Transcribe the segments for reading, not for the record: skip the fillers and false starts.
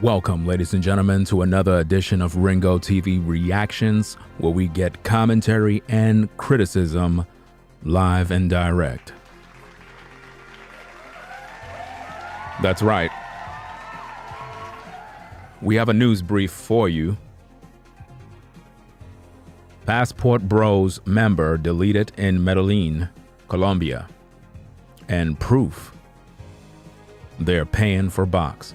Welcome, ladies and gentlemen, to another edition of Ringo TV Reactions, where we get commentary and criticism live and direct. That's right. We have a news brief for you. Passport Bros member deleted in Medellin, Colombia, and proof they're paying for box.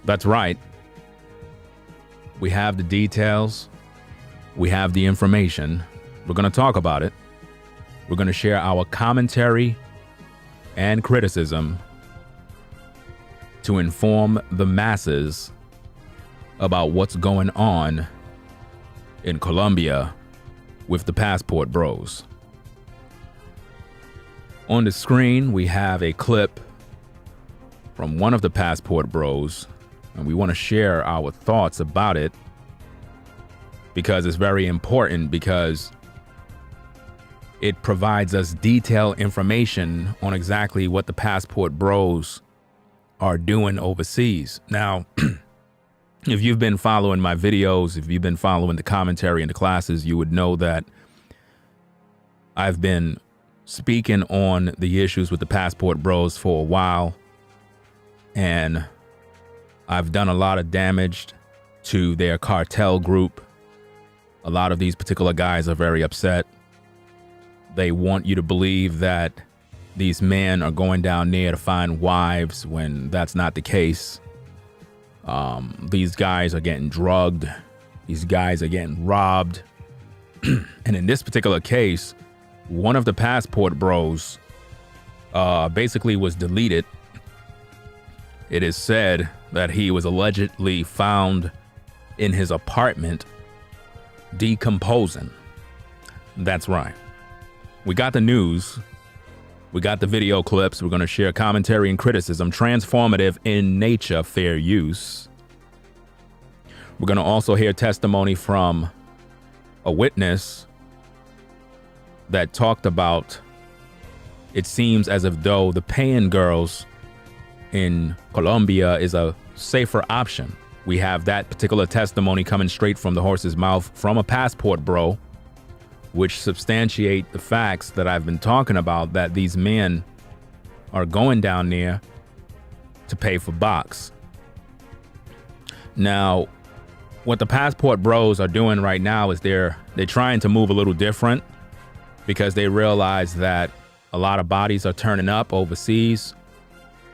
That's right. We have the details. We have the information. We're going to talk about it. We're going to share our commentary and criticism to inform the masses about what's going on in Colombia with the Passport Bros. On the screen, we have a clip from one of the Passport Bros, and we want to share our thoughts about it because it's very important, because it provides us detailed information on exactly what the Passport Bros are doing overseas. Now, if you've been following my videos, if you've been following the commentary in the classes, you would know that I've been speaking on the issues with the Passport Bros for a while, and I've done a lot of damage to their cartel group. A lot of these particular guys are very upset. They want you to believe that these men are going down there to find wives when that's not the case. These guys are getting drugged. These guys are getting robbed. And in this particular case, one of the Passport Bros basically was deleted. It is said that he was allegedly found in his apartment decomposing. That's right. We got the news. We got the video clips. We're going to share commentary and criticism. Transformative in nature, fair use. We're going to also hear testimony from a witness that talked about, it seems as if though the paying girls in Colombia is a safer option. We have that particular testimony coming straight from the horse's mouth from a Passport Bro, which substantiate the facts that I've been talking about, that these men are going down there to pay for box. Now, what the Passport Bros are doing right now is they're trying to move a little different, because they realize that a lot of bodies are turning up overseas.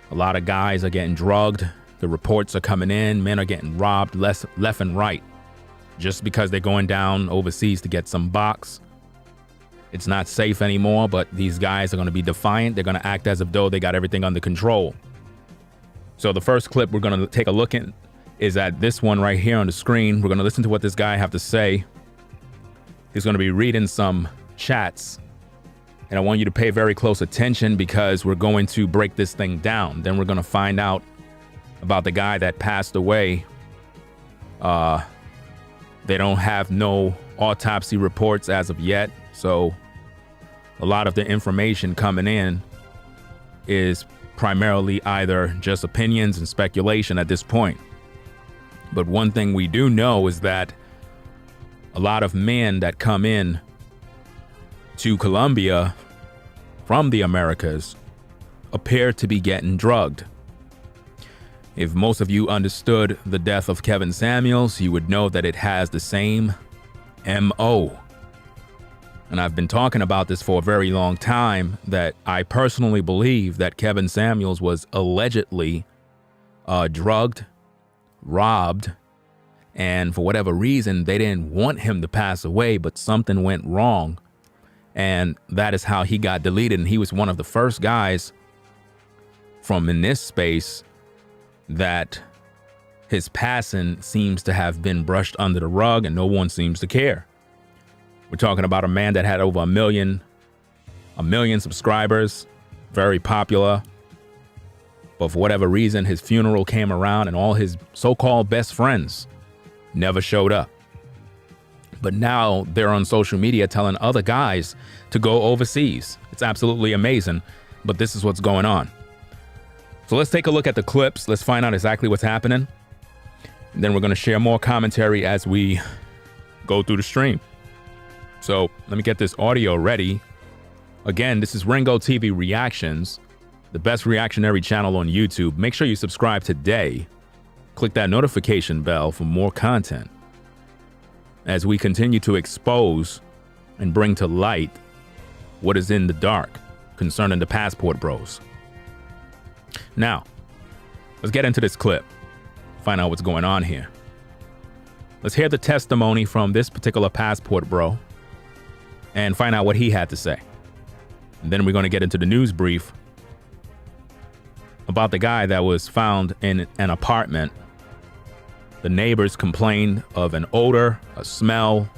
A lot of guys are getting drugged. The reports are coming in. Men are getting robbed left and right just because they're going down overseas to get some box. It's not safe anymore, but these guys are going to be defiant. They're going to act as if though they got everything under control. So the first clip we're going to take a look at is at this one right here on the screen. We're going to listen to what this guy have to say. He's going to be reading some chats. And I want you to pay very close attention, because we're going to break this thing down. Then we're going to find out about the guy that passed away. They don't have no autopsy reports as of yet. So a lot of the information coming in is primarily either just opinions and speculation at this point. But one thing we do know is that a lot of men that come in to Colombia from the Americas appear to be getting drugged. If most of you understood the death of Kevin Samuels, you would know that it has the same MO. And I've been talking about this for a very long time, that I personally believe that Kevin Samuels was allegedly drugged, robbed, and for whatever reason, they didn't want him to pass away, but something went wrong. And that is how he got deleted. And he was one of the first guys from in this space that his passing seems to have been brushed under the rug, and no one seems to care. We're talking about a man that had over a million subscribers, very popular. But for whatever reason, his funeral came around and all his so-called best friends never showed up. But now they're on social media telling other guys to go overseas. It's absolutely amazing, but this is what's going on. So let's take a look at the clips. Let's find out exactly what's happening. And then we're going to share more commentary as we go through the stream. So let me get this audio ready. Again, this is Ringo TV Reactions, the best reactionary channel on YouTube. Make sure you subscribe today. Click that notification bell for more content as we continue to expose and bring to light what is in the dark concerning the Passport Bros. Now, let's get into this clip, find out what's going on here. Let's hear the testimony from this particular Passport Bro and find out what he had to say. And then we're going to get into the news brief about the guy that was found in an apartment. The neighbors complained of an odor, a smell,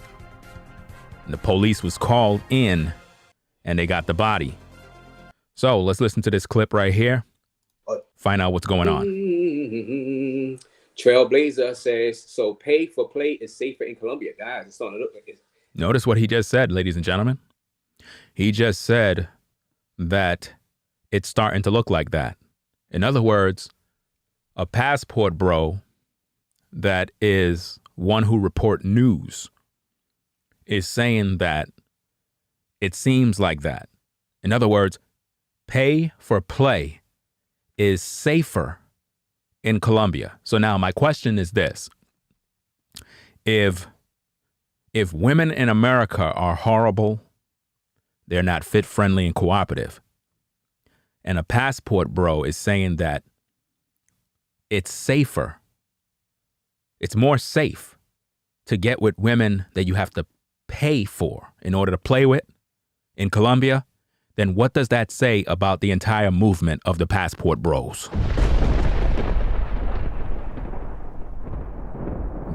and the police was called in and they got the body. So let's listen to this clip right here. Find out what's going on. Trailblazer says, so pay for play is safer in Colombia. Guys, it's starting to look like it. Notice what he just said, ladies and gentlemen. He just said that it's starting to look like that. In other words, a Passport Bro that is one who report news is saying that it seems like that. In other words, pay for play is safer in Colombia. So now my question is this. If women in America are horrible, they're not fit, friendly, and cooperative, and a Passport Bro is saying that it's safer, it's more safe to get with women that you have to pay for in order to play with in Colombia, then what does that say about the entire movement of the Passport Bros?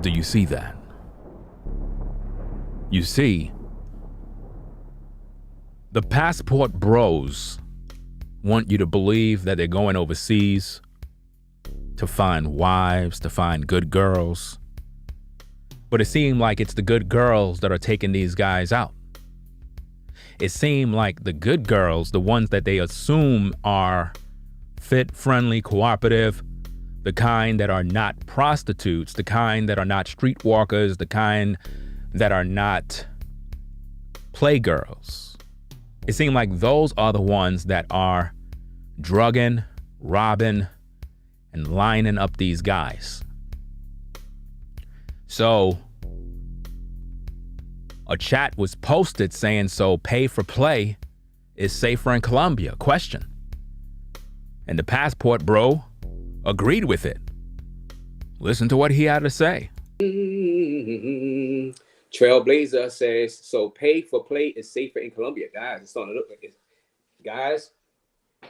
Do you see that? You see, the Passport Bros want you to believe that they're going overseas to find wives, to find good girls. But it seemed like it's the good girls that are taking these guys out. It seemed like the good girls, the ones that they assume are fit, friendly, cooperative, the kind that are not prostitutes, the kind that are not streetwalkers, the kind that are not playgirls. It seemed like those are the ones that are drugging, robbing, and lining up these guys. So a chat was posted saying, so pay for play is safer in Colombia? Question. And the Passport Bro agreed with it. Listen to what he had to say. Trailblazer says, so pay for play is safer in Colombia. Guys, it's starting to look like it. Guys,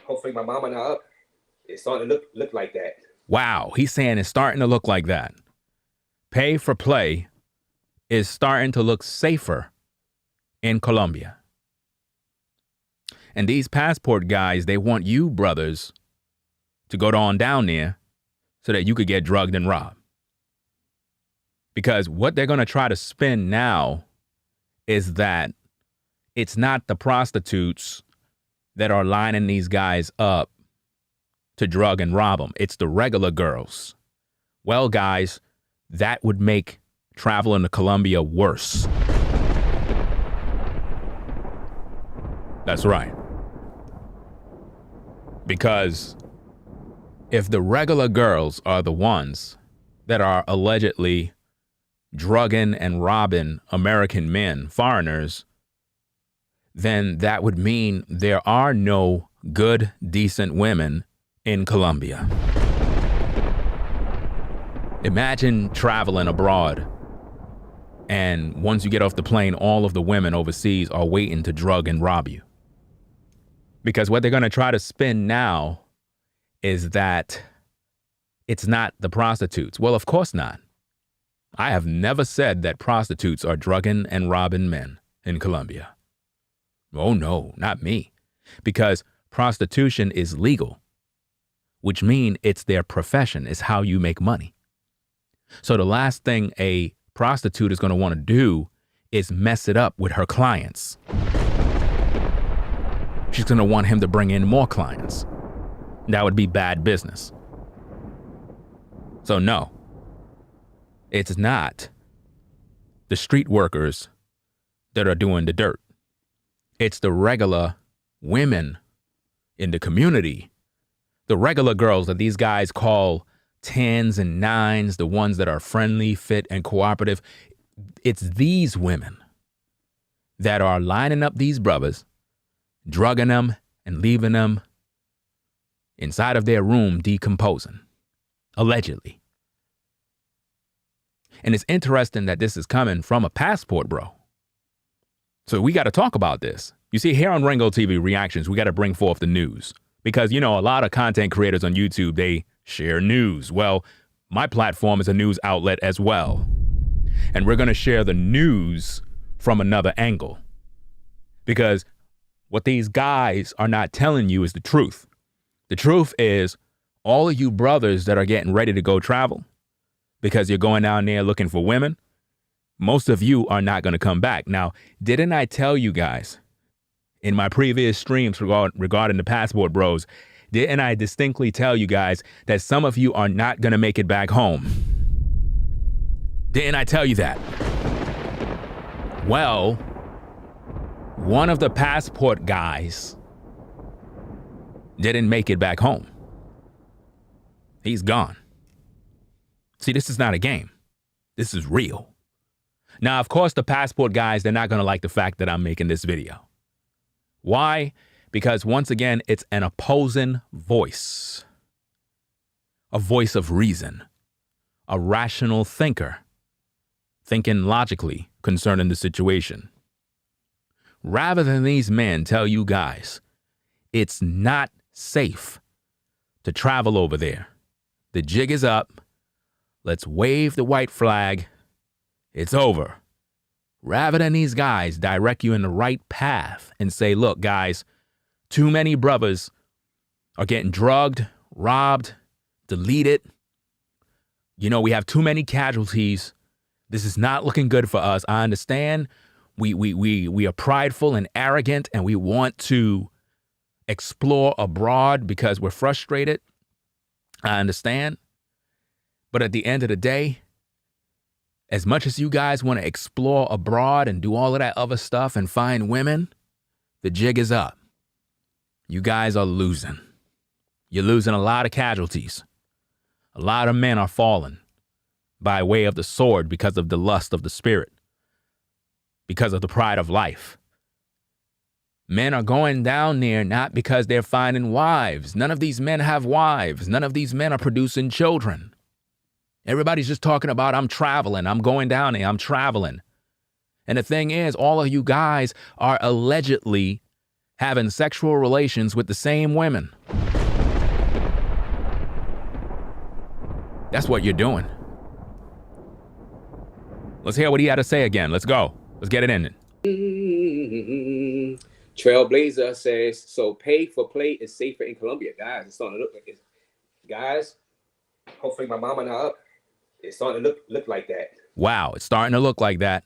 hopefully my mama not up. It's starting to look like that. Wow, he's saying it's starting to look like that. Pay for play is starting to look safer in Colombia. And these Passport guys, they want you brothers to go on down there so that you could get drugged and robbed. Because what they're going to try to spin now is that it's not the prostitutes that are lining these guys up to drug and rob them. It's the regular girls. Well, guys, that would make traveling to Colombia worse. That's right. Because if the regular girls are the ones that are allegedly drugging and robbing American men, foreigners, then that would mean there are no good, decent women in Colombia. Imagine traveling abroad, and once you get off the plane, all of the women overseas are waiting to drug and rob you. Because what they're going to try to spin now is that it's not the prostitutes. Well, of course not. I have never said that prostitutes are drugging and robbing men in Colombia. Oh, no, not me. Because prostitution is legal, which means it's their profession. It's how you make money. So the last thing a prostitute is going to want to do is mess it up with her clients. She's going to want him to bring in more clients. That would be bad business. So no, it's not the street workers that are doing the dirt. It's the regular women in the community, the regular girls that these guys call 10s and 9s, the ones that are friendly, fit, and cooperative. It's these women that are lining up these brothers, drugging them and leaving them inside of their room decomposing, allegedly. And it's interesting that this is coming from a passport bro. So we got to talk about this. You see, here on Ringo TV Reactions, we got to bring forth the news. Because, you know, a lot of content creators on YouTube, they share news. Well, my platform is a news outlet as well. And we're going to share the news from another angle. Because what these guys are not telling you is the truth. The truth is, all of you brothers that are getting ready to go travel because you're going down there looking for women, most of you are not going to come back. Now, didn't I tell you guys in my previous streams regarding the passport bros, didn't I distinctly tell you guys that some of you are not going to make it back home? Didn't I tell you that? Well, one of the passport guys didn't make it back home. He's gone. See, this is not a game. This is real. Now, of course, the passport guys, they're not going to like the fact that I'm making this video. Why? Because once again, it's an opposing voice, a voice of reason, a rational thinker, thinking logically concerning the situation. Rather than these men tell you guys, it's not safe to travel over there. The jig is up. Let's wave the white flag. It's over. Rather than these guys direct you in the right path and say, look, guys, too many brothers are getting drugged, robbed, deleted. You know, we have too many casualties. This is not looking good for us. I understand we are prideful and arrogant and we want to explore abroad because we're frustrated. I understand. But at the end of the day, as much as you guys want to explore abroad and do all of that other stuff and find women, the jig is up. You guys are losing. You're losing a lot of casualties. A lot of men are falling by way of the sword because of the lust of the spirit, because of the pride of life. Men are going down there not because they're finding wives. None of these men have wives. None of these men are producing children. Everybody's just talking about, I'm traveling, I'm going down there, I'm traveling. And the thing is, all of you guys are allegedly having sexual relations with the same women. That's what you're doing. Let's hear what he had to say again. Let's go. Let's get it in. Trailblazer says, so pay for play is safer in Colombia. Guys, it's starting to look like it. Guys, hopefully my mama not up. It's starting to look like that. Wow, it's starting to look like that.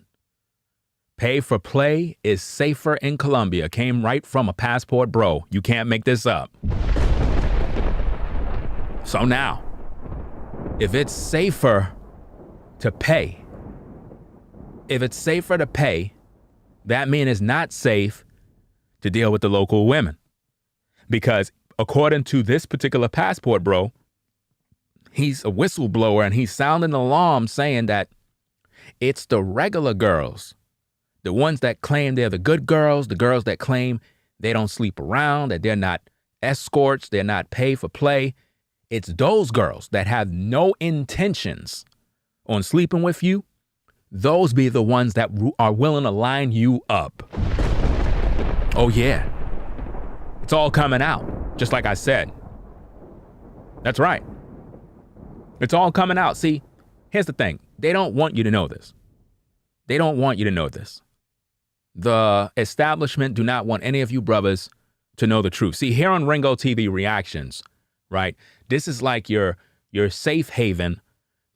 Pay for play is safer in Colombia. Came right from a passport bro. You can't make this up. So now, if it's safer to pay, that means it's not safe to deal with the local women. Because according to this particular passport bro, he's a whistleblower and he's sounding the alarm saying that it's the regular girls, the ones that claim they're the good girls, the girls that claim they don't sleep around, that they're not escorts, they're not pay for play. It's those girls that have no intentions on sleeping with you. Those be the ones that are willing to line you up. Oh yeah, it's all coming out, just like I said. That's right. It's all coming out. See, here's the thing. They don't want you to know this. They don't want you to know this. The establishment do not want any of you brothers to know the truth. See, here on Ringo TV Reactions, right? This is like your safe haven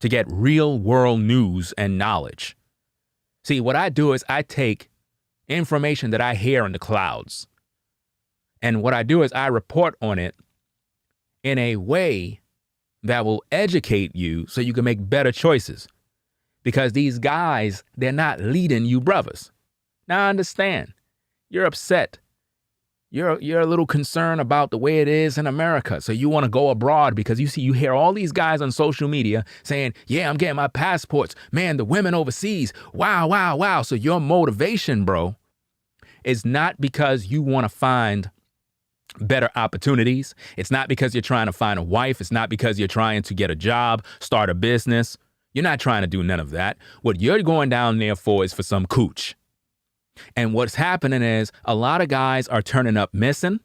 to get real world news and knowledge. See, what I do is I take information that I hear in the clouds. And what I do is I report on it in a way that will educate you so you can make better choices. Because these guys, they're not leading you brothers. Now I understand. You're upset. You're a little concerned about the way it is in America. So you want to go abroad because you hear all these guys on social media saying, yeah, I'm getting my passports. Man, the women overseas. Wow, wow, wow. So your motivation, bro, is not because you want to find better opportunities. It's not because you're trying to find a wife. It's not because you're trying to get a job, start a business. You're not trying to do none of that. What you're going down there for is for some cooch. And what's happening is a lot of guys are turning up missing.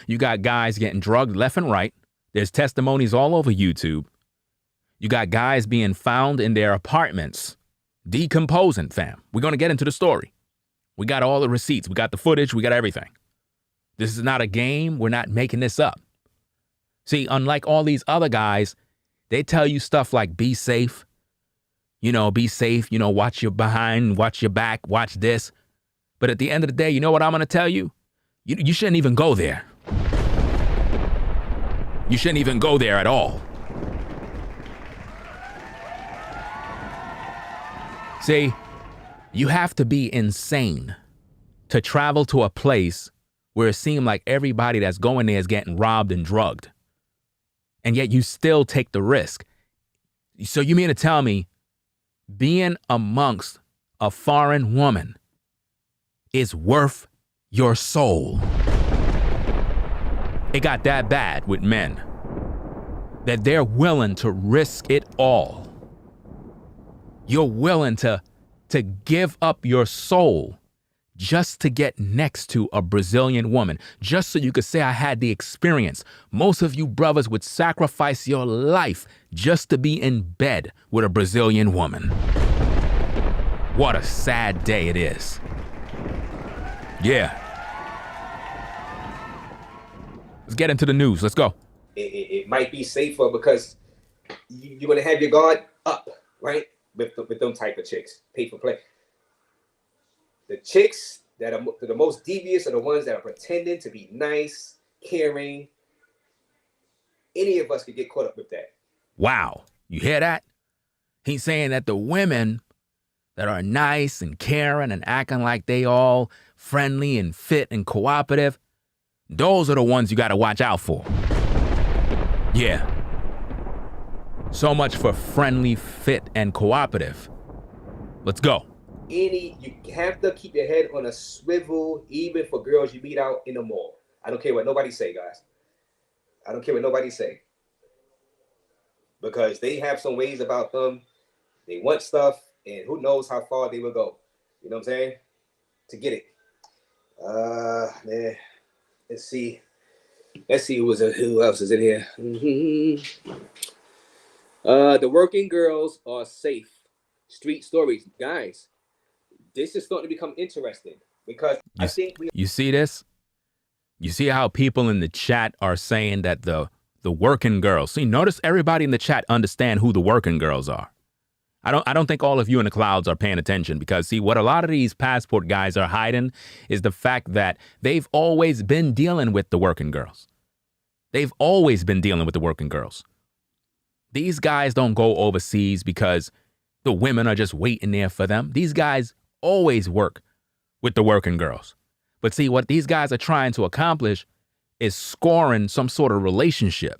You got guys getting drugged left and right. There's testimonies all over YouTube. You got guys being found in their apartments, decomposing, fam. We're going to get into the story. We got all the receipts. We got the footage. We got everything. This is not a game. We're not making this up. See, unlike all these other guys, they tell you stuff like be safe. Be safe. Watch your behind, watch your back, watch this. But at the end of the day, you know what I'm going to tell you? You shouldn't even go there. You shouldn't even go there at all. See, you have to be insane to travel to a place where it seems like everybody that's going there is getting robbed and drugged. And yet you still take the risk. So you mean to tell me being amongst a foreign woman is worth your soul? It got that bad with men that they're willing to risk it all. You're willing to give up your soul just to get next to a Brazilian woman, just so you could say I had the experience. Most of you brothers would sacrifice your life just to be in bed with a Brazilian woman. What a sad day it is. Yeah. Let's get into the news. Let's go. It might be safer because you're going to have your guard up, right? With them type of chicks, pay for play. The chicks that are the most devious are the ones that are pretending to be nice, caring. Any of us could get caught up with that. Wow. You hear that? He's saying that the women that are nice and caring and acting like they all friendly and fit and cooperative, those are the ones you got to watch out for. Yeah. So much for friendly, fit, and cooperative. Let's go. You have to keep your head on a swivel, even for girls you meet out in the mall. I don't care what nobody say, guys. I don't care what nobody say. Because they have some ways about them. They want stuff, and who knows how far they will go. You know what I'm saying? To get it. Man. Let's see who else is in here. The working girls are safe. Street stories. Guys, this is starting to become interesting because you see this? You see how people in the chat are saying that the working girls. See, notice everybody in the chat understand who the working girls are. I don't think all of you in the clouds are paying attention because, see, what a lot of these passport guys are hiding is the fact that they've always been dealing with the working girls. They've always been dealing with the working girls. These guys don't go overseas because the women are just waiting there for them. These guys always work with the working girls. But see, what these guys are trying to accomplish is scoring some sort of relationship.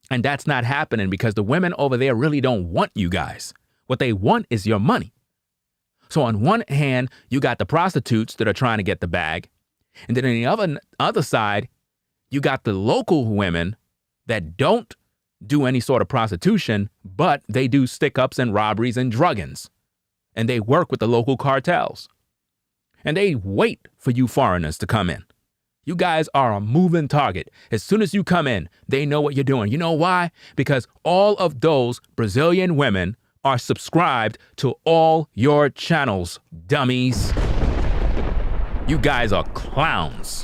And that's not happening because the women over there really don't want you guys. What they want is your money. So on one hand, you got the prostitutes that are trying to get the bag. And then on the other side, you got the local women that don't do any sort of prostitution, but they do stick-ups and robberies and druggings. And they work with the local cartels. And they wait for you foreigners to come in. You guys are a moving target. As soon as you come in, they know what you're doing. You know why? Because all of those Brazilian women are subscribed to all your channels, dummies. You guys are clowns.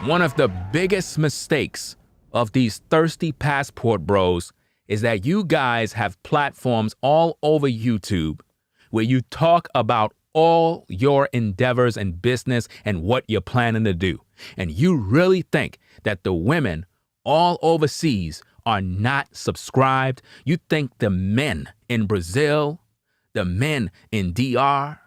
One of the biggest mistakes of these thirsty passport bros is that you guys have platforms all over YouTube where you talk about all your endeavors and business and what you're planning to do. And you really think that the women all overseas are not subscribed? You think the men in Brazil, the men in DR,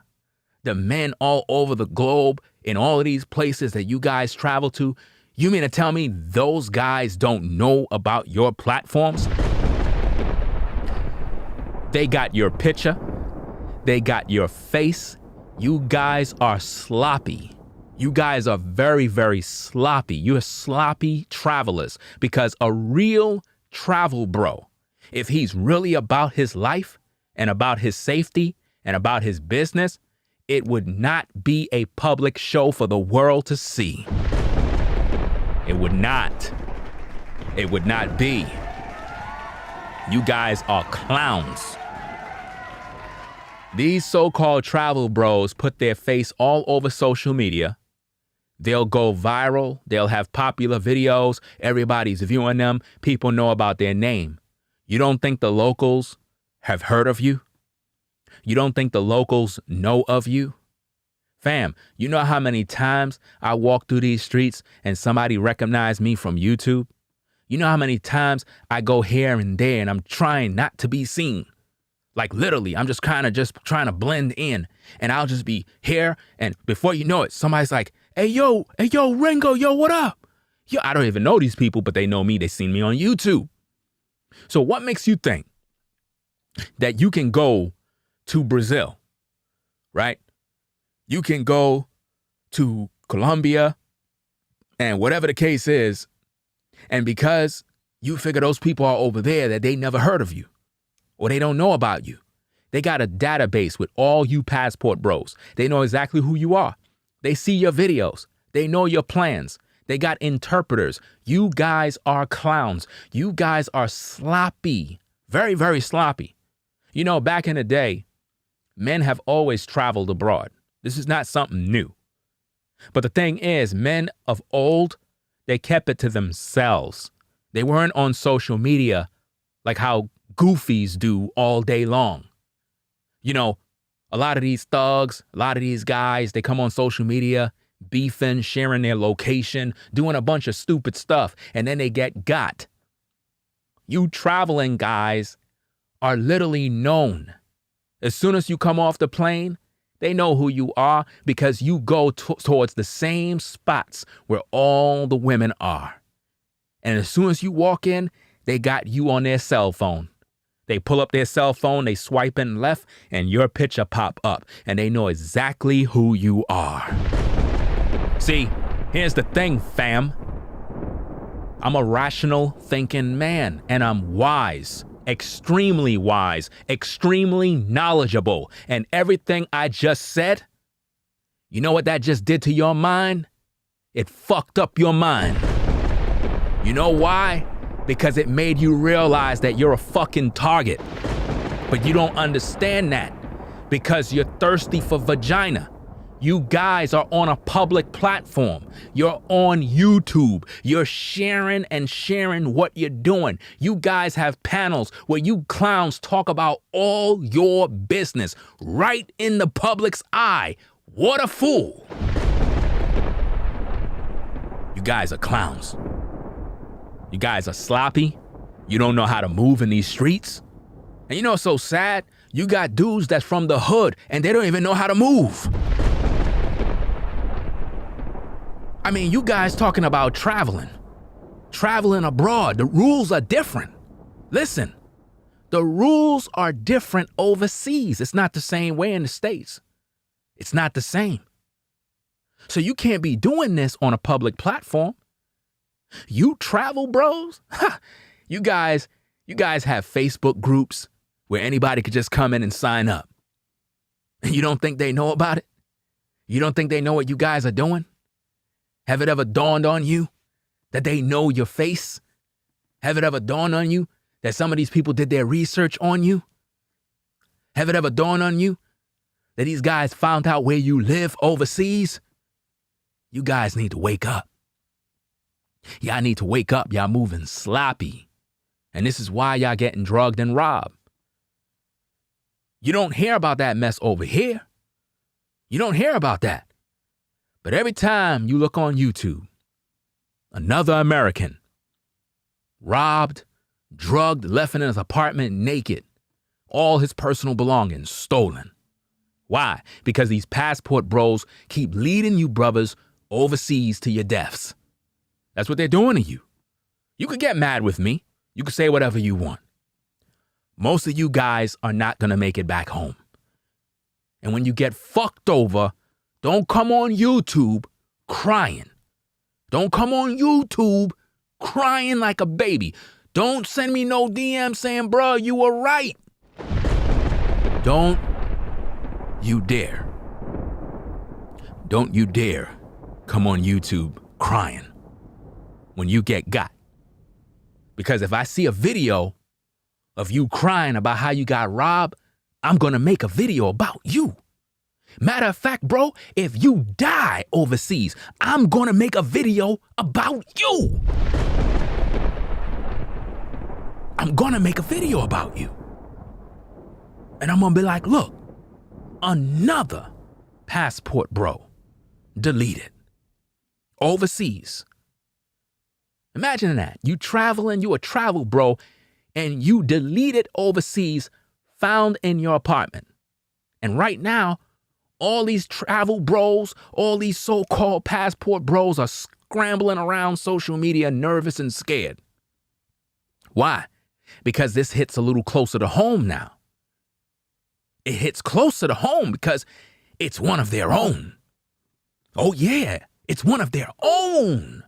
the men all over the globe, in all of these places that you guys travel to, you mean to tell me those guys don't know about your platforms? They got your picture. They got your face. You guys are sloppy. You guys are very, very sloppy. You're sloppy travelers, because a real travel bro, if he's really about his life and about his safety and about his business, it would not be a public show for the world to see. It would not. It would not be. You guys are clowns. These so-called travel bros put their face all over social media. They'll go viral. They'll have popular videos. Everybody's viewing them. People know about their name. You don't think the locals have heard of you? You don't think the locals know of you? Fam, you know how many times I walk through these streets and somebody recognized me from YouTube? You know how many times I go here and there and I'm trying not to be seen? Like literally, I'm just trying to blend in, and I'll just be here, and before you know it, somebody's like, hey yo, Ringo, yo, what up? Yo, I don't even know these people, but they know me. They seen me on YouTube. So what makes you think that you can go to Brazil, right? You can go to Colombia and whatever the case is, and because you figure those people are over there, that they never heard of you or they don't know about you. They got a database with all you passport bros. They know exactly who you are. They see your videos. They know your plans. They got interpreters. You guys are clowns. You guys are sloppy. Very, very sloppy. You know, back in the day, men have always traveled abroad. This is not something new. But the thing is, men of old, they kept it to themselves. They weren't on social media like how goofies do all day long. You know, a lot of these thugs, a lot of these guys, they come on social media, beefing, sharing their location, doing a bunch of stupid stuff, and then they get got. You traveling guys are literally known. As soon as you come off the plane, they know who you are because you go towards the same spots where all the women are. And as soon as you walk in, they got you on their cell phone. They pull up their cell phone, they swipe in left, and your picture pop up, and they know exactly who you are. See, here's the thing, fam. I'm a rational thinking man, and I'm wise, extremely knowledgeable. And everything I just said, you know what that just did to your mind? It fucked up your mind. You know why? Because it made you realize that you're a fucking target. But you don't understand that because you're thirsty for vagina. You guys are on a public platform. You're on YouTube. You're sharing what you're doing. You guys have panels where you clowns talk about all your business right in the public's eye. What a fool. You guys are clowns. You guys are sloppy. You don't know how to move in these streets. And you know what's so sad? You got dudes that's from the hood and they don't even know how to move. I mean, you guys talking about traveling abroad. The rules are different. Listen, the rules are different overseas. It's not the same way in the States. It's not the same. So you can't be doing this on a public platform. You travel bros? Ha! You guys have Facebook groups where anybody could just come in and sign up. And you don't think they know about it? You don't think they know what you guys are doing? Have it ever dawned on you that they know your face? Have it ever dawned on you that some of these people did their research on you? Have it ever dawned on you that these guys found out where you live overseas? You guys need to wake up. Y'all need to wake up. Y'all moving sloppy. And this is why y'all getting drugged and robbed. You don't hear about that mess over here. You don't hear about that. But every time you look on YouTube, another American robbed, drugged, left in his apartment naked, all his personal belongings stolen. Why? Because these passport bros keep leading you brothers overseas to your deaths. That's what they're doing to you. You could get mad with me. You could say whatever you want. Most of you guys are not going to make it back home. And when you get fucked over, don't come on YouTube crying. Don't come on YouTube crying like a baby. Don't send me no DM saying, bro, you were right. Don't you dare. Don't you dare come on YouTube crying when you get got. Because if I see a video of you crying about how you got robbed, I'm going to make a video about you. Matter of fact, bro, if you die overseas, I'm going to make a video about you. I'm going to make a video about you. And I'm going to be like, look, another passport bro deleted overseas. Imagine that. You traveling, you a travel bro, and you deleted overseas, found in your apartment. And right now, all these travel bros, all these so-called passport bros are scrambling around social media, nervous and scared. Why? Because this hits a little closer to home now. It hits closer to home because it's one of their own. Oh yeah, it's one of their own.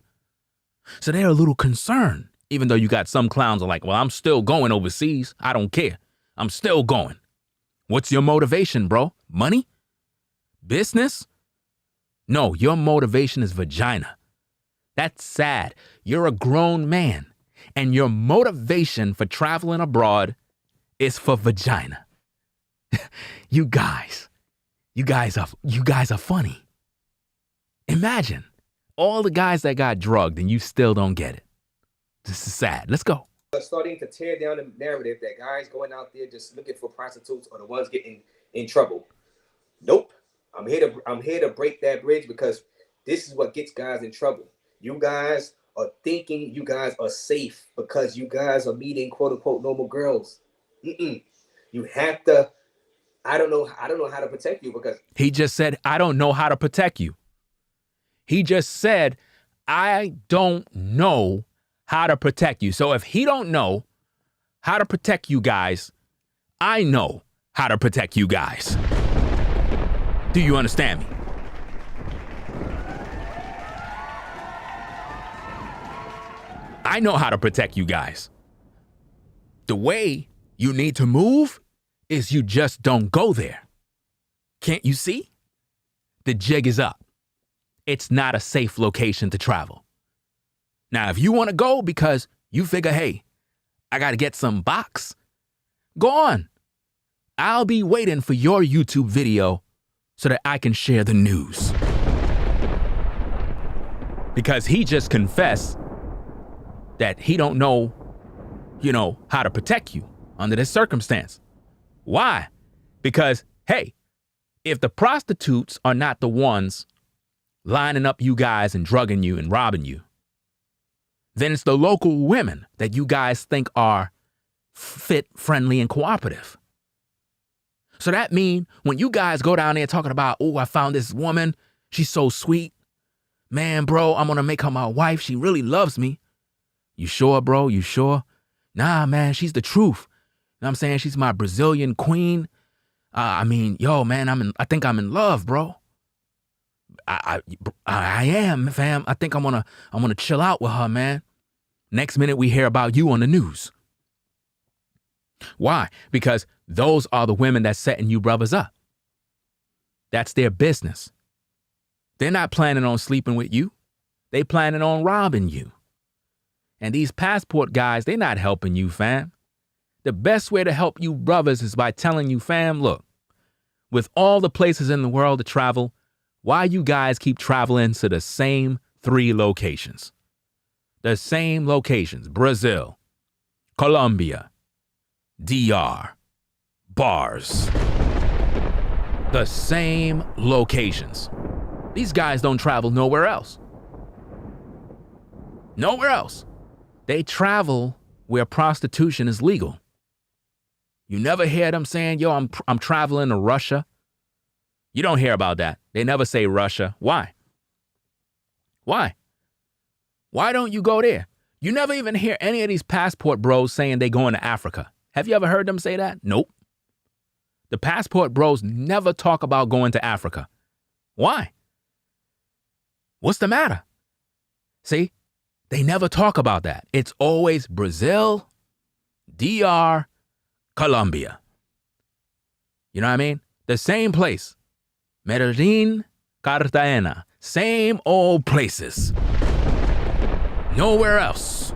So they're a little concerned, even though you got some clowns are like, well, I'm still going overseas. I don't care. I'm still going. What's your motivation, bro? Money? Business? No, your motivation is vagina. That's sad. You're a grown man, and your motivation for traveling abroad is for vagina. You guys are funny. Imagine all the guys that got drugged and you still don't get it. This is sad. Let's go. Starting to tear down the narrative that guys going out there just looking for prostitutes are the ones getting in trouble. Nope. I'm here to break that bridge because this is what gets guys in trouble. You guys are thinking you guys are safe because you guys are meeting quote unquote normal girls. You have to. I don't know how to protect you because he just said, I don't know how to protect you. He just said, I don't know how to protect you. So if he don't know how to protect you guys, I know how to protect you guys. Do you understand me? I know how to protect you guys. The way you need to move is you just don't go there. Can't you see? The jig is up. It's not a safe location to travel. Now, if you want to go because you figure, hey, I got to get some box, go on. I'll be waiting for your YouTube video so that I can share the news. Because he just confessed that he don't know, how to protect you under this circumstance. Why? Because, hey, if the prostitutes are not the ones lining up you guys and drugging you and robbing you, then it's the local women that you guys think are fit, friendly, and cooperative. So that means when you guys go down there talking about, oh, I found this woman, she's so sweet. Man, bro, I'm going to make her my wife. She really loves me. You sure, bro? You sure? Nah, man, she's the truth. You know what I'm saying? She's my Brazilian queen. Yo, man, I think I'm in love, bro. I am, fam. I think I'm gonna chill out with her, man. Next minute we hear about you on the news. Why? Because those are the women that's setting you brothers up. That's their business. They're not planning on sleeping with you. They planning on robbing you. And these passport guys, they're not helping you, fam. The best way to help you brothers is by telling you, fam, look, with all the places in the world to travel, why you guys keep traveling to the same 3 locations? The same locations: Brazil, Colombia, DR, bars. The same locations. These guys don't travel nowhere else. Nowhere else. They travel where prostitution is legal. You never hear them saying, yo, I'm traveling to Russia. You don't hear about that. They never say Russia. Why? Why? Why don't you go there? You never even hear any of these passport bros saying they going to Africa. Have you ever heard them say that? Nope. The passport bros never talk about going to Africa. Why? What's the matter? See, they never talk about that. It's always Brazil, DR, Colombia. You know what I mean? The same place. Medellin, Cartagena. Same old places. Nowhere else.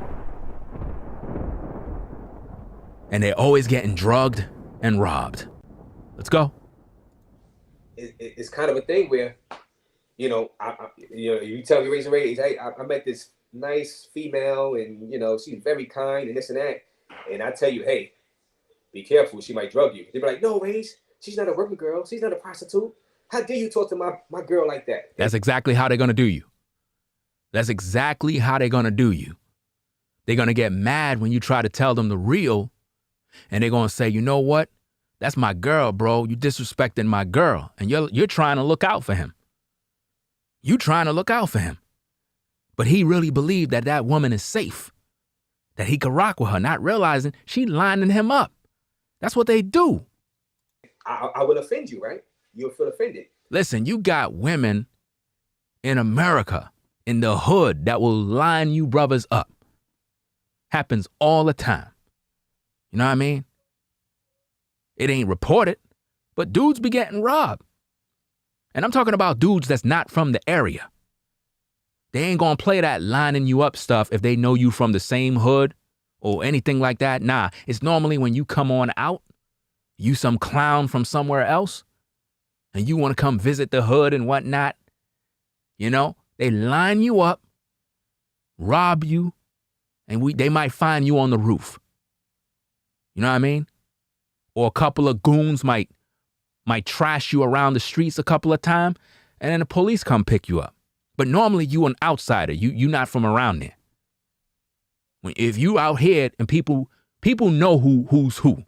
And they're always getting drugged and robbed. Let's go. It's kind of a thing where, you tell me raise and age, hey, I met this nice female and, she's very kind and this and that. And I tell you, hey, be careful, she might drug you. They be like, no, Raise, she's not a working girl. She's not a prostitute. How dare you talk to my girl like that? That's exactly how they're going to do you. That's exactly how they're going to do you. They're going to get mad when you try to tell them the real, and they're going to say, you know what? That's my girl, bro. You disrespecting my girl, and you're trying to look out for him. You trying to look out for him. But he really believed that woman is safe, that he could rock with her, not realizing she lining him up. That's what they do. I will offend you, right? You'll feel offended. Listen, you got women in America, in the hood, that will line you brothers up. Happens all the time. You know what I mean? It ain't reported, but dudes be getting robbed. And I'm talking about dudes that's not from the area. They ain't gonna play that lining you up stuff if they know you from the same hood or anything like that. Nah, it's normally when you come on out, you some clown from somewhere else, and you want to come visit the hood and whatnot. They line you up, rob you, and they might find you on the roof. You know what I mean? Or a couple of goons might trash you around the streets a couple of times, and then the police come pick you up. But normally you an outsider. You not from around there. If you out here and people know who's who.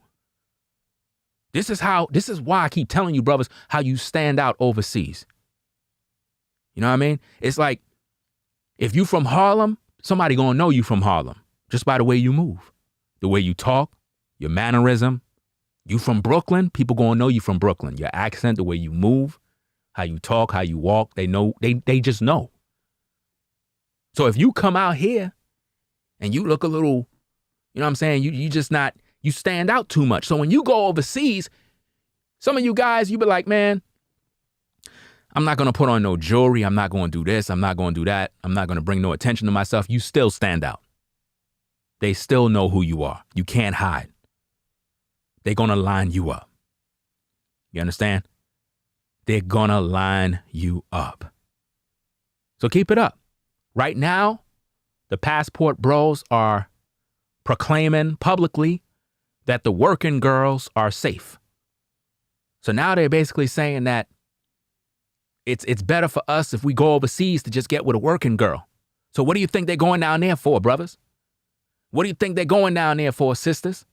This is why I keep telling you, brothers, how you stand out overseas. You know what I mean? It's like, if you from Harlem, somebody gonna know you from Harlem just by the way you move, the way you talk, your mannerism. You from Brooklyn, people gonna know you from Brooklyn. Your accent, the way you move, how you talk, how you walk, they know, they just know. So if you come out here and you look a little, you know what I'm saying? You just not, you stand out too much. So when you go overseas, some of you guys, you be like, man, I'm not going to put on no jewelry. I'm not going to do this. I'm not going to do that. I'm not going to bring no attention to myself. You still stand out. They still know who you are. You can't hide. They're going to line you up. You understand? They're going to line you up. So keep it up. Right now, the passport bros are proclaiming publicly that the working girls are safe. So now they're basically saying that it's better for us if we go overseas to just get with a working girl. So what do you think they're going down there for, brothers? What do you think they're going down there for, sisters?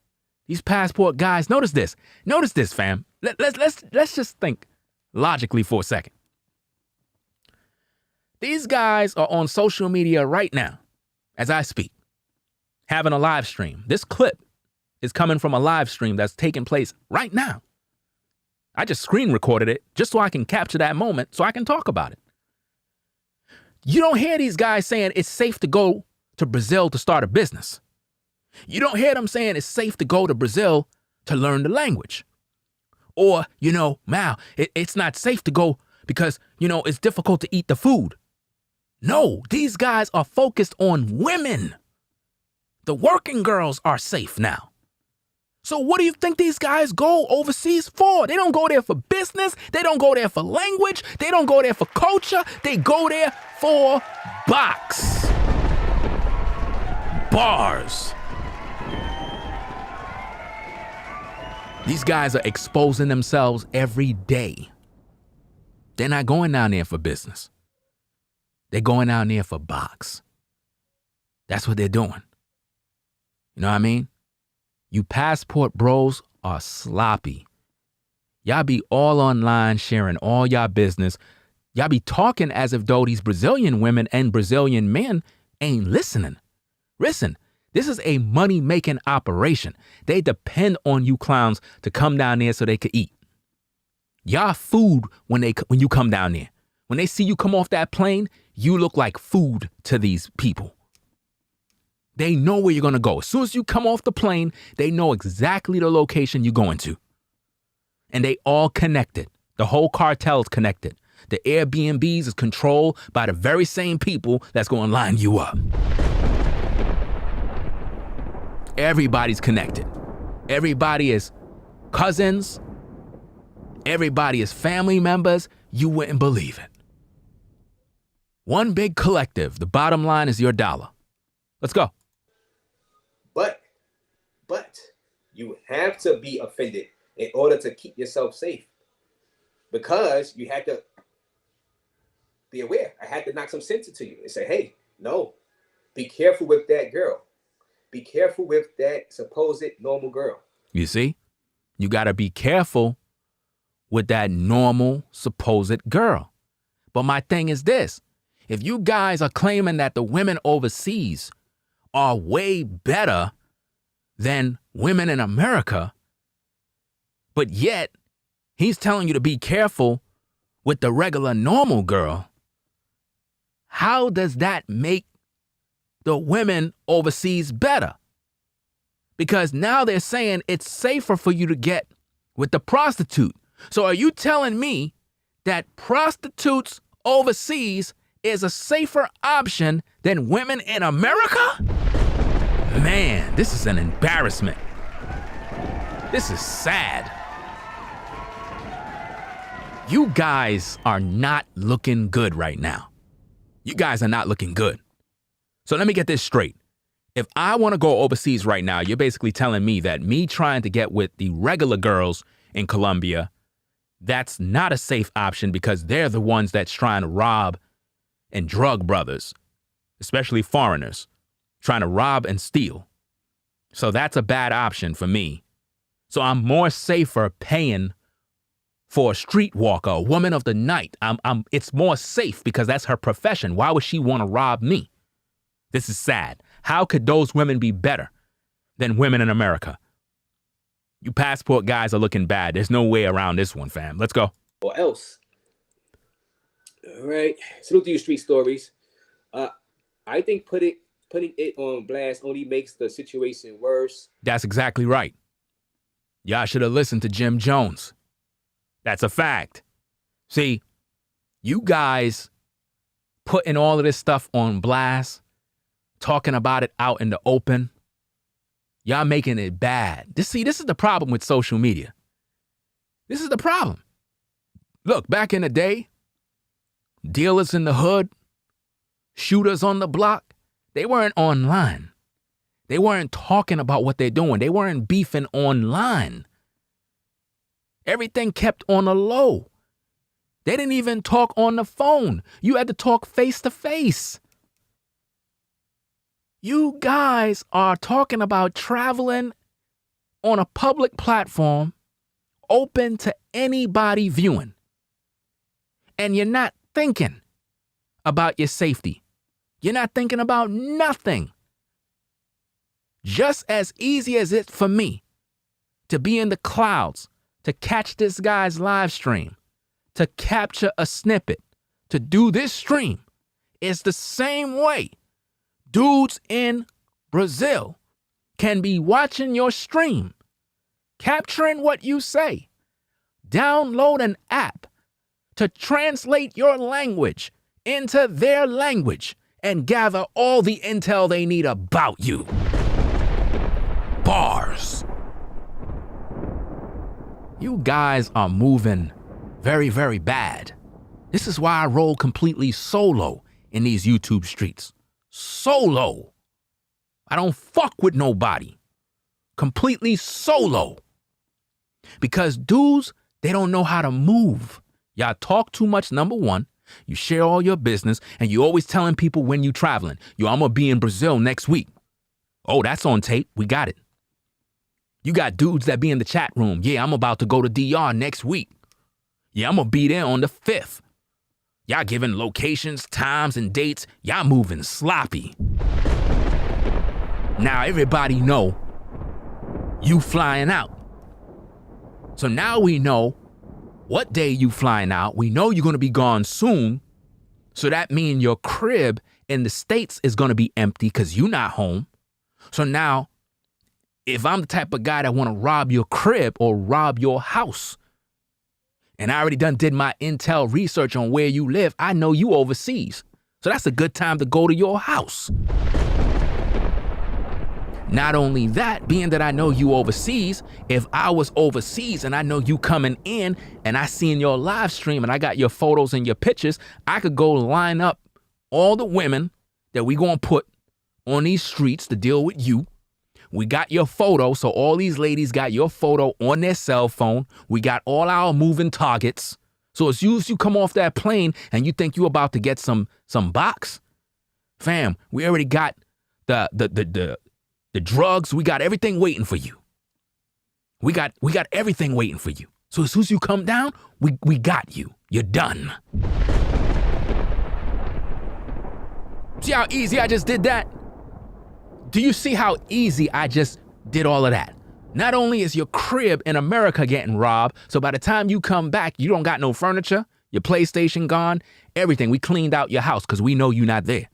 These passport guys, notice this, fam. Let's just think logically for a second. These guys are on social media right now, as I speak, having a live stream. This clip is coming from a live stream that's taking place right now. I just screen recorded it just so I can capture that moment so I can talk about it. You don't hear these guys saying it's safe to go to Brazil to start a business. You don't hear them saying it's safe to go to Brazil to learn the language. Or, it's not safe to go because, it's difficult to eat the food. No, these guys are focused on women. The working girls are safe now. So what do you think these guys go overseas for? They don't go there for business. They don't go there for language. They don't go there for culture. They go there for box. Bars. These guys are exposing themselves every day. They're not going down there for business. They're going down there for box. That's what they're doing. You know what I mean? You passport bros are sloppy. Y'all be all online sharing all y'all business. Y'all be talking as if though these Brazilian women and Brazilian men ain't listening. Listen, this is a money-making operation. They depend on you clowns to come down there so they could eat. Y'all food when you come down there. When they see you come off that plane, you look like food to these people. They know where you're going to go. As soon as you come off the plane, they know exactly the location you're going to. And they all connected. The whole cartel is connected. The Airbnbs is controlled by the very same people that's going to line you up. Everybody's connected. Everybody is cousins. Everybody is family members. You wouldn't believe it. One big collective. The bottom line is your dollar. Let's go. But you have to be offended in order to keep yourself safe. Because you had to be aware. I had to knock some sense into you and say, hey, no, be careful with that girl. Be careful with that supposed normal girl. You see, you got to be careful with that normal supposed girl. But my thing is this. If you guys are claiming that the women overseas are way better than women in America, but yet he's telling you to be careful with the regular normal girl, how does that make the women overseas better? Because now they're saying it's safer for you to get with the prostitute. So are you telling me that prostitutes overseas is a safer option than women in America? Man, this is an embarrassment. This is sad. You guys are not looking good right now. You guys are not looking good. So let me get this straight. If I want to go overseas right now, you're basically telling me that me trying to get with the regular girls in Colombia, that's not a safe option because they're the ones that's trying to rob and drug brothers, especially foreigners, trying to rob and steal. So that's a bad option for me. So I'm more safer paying for a streetwalker, a woman of the night. It's more safe because that's her profession. Why would she want to rob me? This is sad. How could those women be better than women in America? You passport guys are looking bad. There's no way around this one, fam. Let's go. Or else. All right. Salute to you, street stories. I think putting it on blast only makes the situation worse. That's exactly right. Y'all should have listened to Jim Jones. That's a fact. See, you guys putting all of this stuff on blast, talking about it out in the open, y'all making it bad. This is the problem with social media. This is the problem. Look, back in the day, dealers in the hood, shooters on the block, they weren't online. They weren't talking about what they're doing. They weren't beefing online. Everything kept on the low. They didn't even talk on the phone. You had to talk face to face. You guys are talking about traveling on a public platform open to anybody viewing. And you're not thinking about your safety. You're not thinking about nothing. Just as easy as it's for me to be in the clouds, to catch this guy's live stream, to capture a snippet, to do this stream, it's the same way dudes in Brazil can be watching your stream, capturing what you say, download an app to translate your language into their language and gather all the intel they need about you. Bars. You guys are moving very, very bad. This is why I roll completely solo in these YouTube streets. Solo. I don't fuck with nobody. Completely solo. Because dudes, they don't know how to move Y'all talk too much, number one. You share all your business, and you always telling people when you traveling. Yo, I'm going to be in Brazil next week. Oh, that's on tape. We got it. You got dudes that be in the chat room. Yeah, I'm about to go to DR next week. Yeah, I'm going to be there on the 5th. Y'all giving locations, times, and dates. Y'all moving sloppy. Now everybody know you flying out. So now we know what day you flying out. We know you're going to be gone soon. So that means your crib in the States is going to be empty because you're not home. So now, if I'm the type of guy that want to rob your crib or rob your house, and I already did my intel research on where you live, I know you overseas. So that's a good time to go to your house. Not only that, being that I know you overseas, if I was overseas and I know you coming in and I seen your live stream and I got your photos and your pictures, I could go line up all the women that we gonna put on these streets to deal with you. We got your photo, so all these ladies got your photo on their cell phone. We got all our moving targets. So as soon as you come off that plane and you think you about to get some box, fam, we already got the drugs, we got everything waiting for you. We got everything waiting for you. So as soon as you come down, we got you. You're done. See how easy I just did that? Do you see how easy I just did all of that? Not only is your crib in America getting robbed, so by the time you come back, you don't got no furniture, your PlayStation gone, everything. We cleaned out your house because we know you're not there.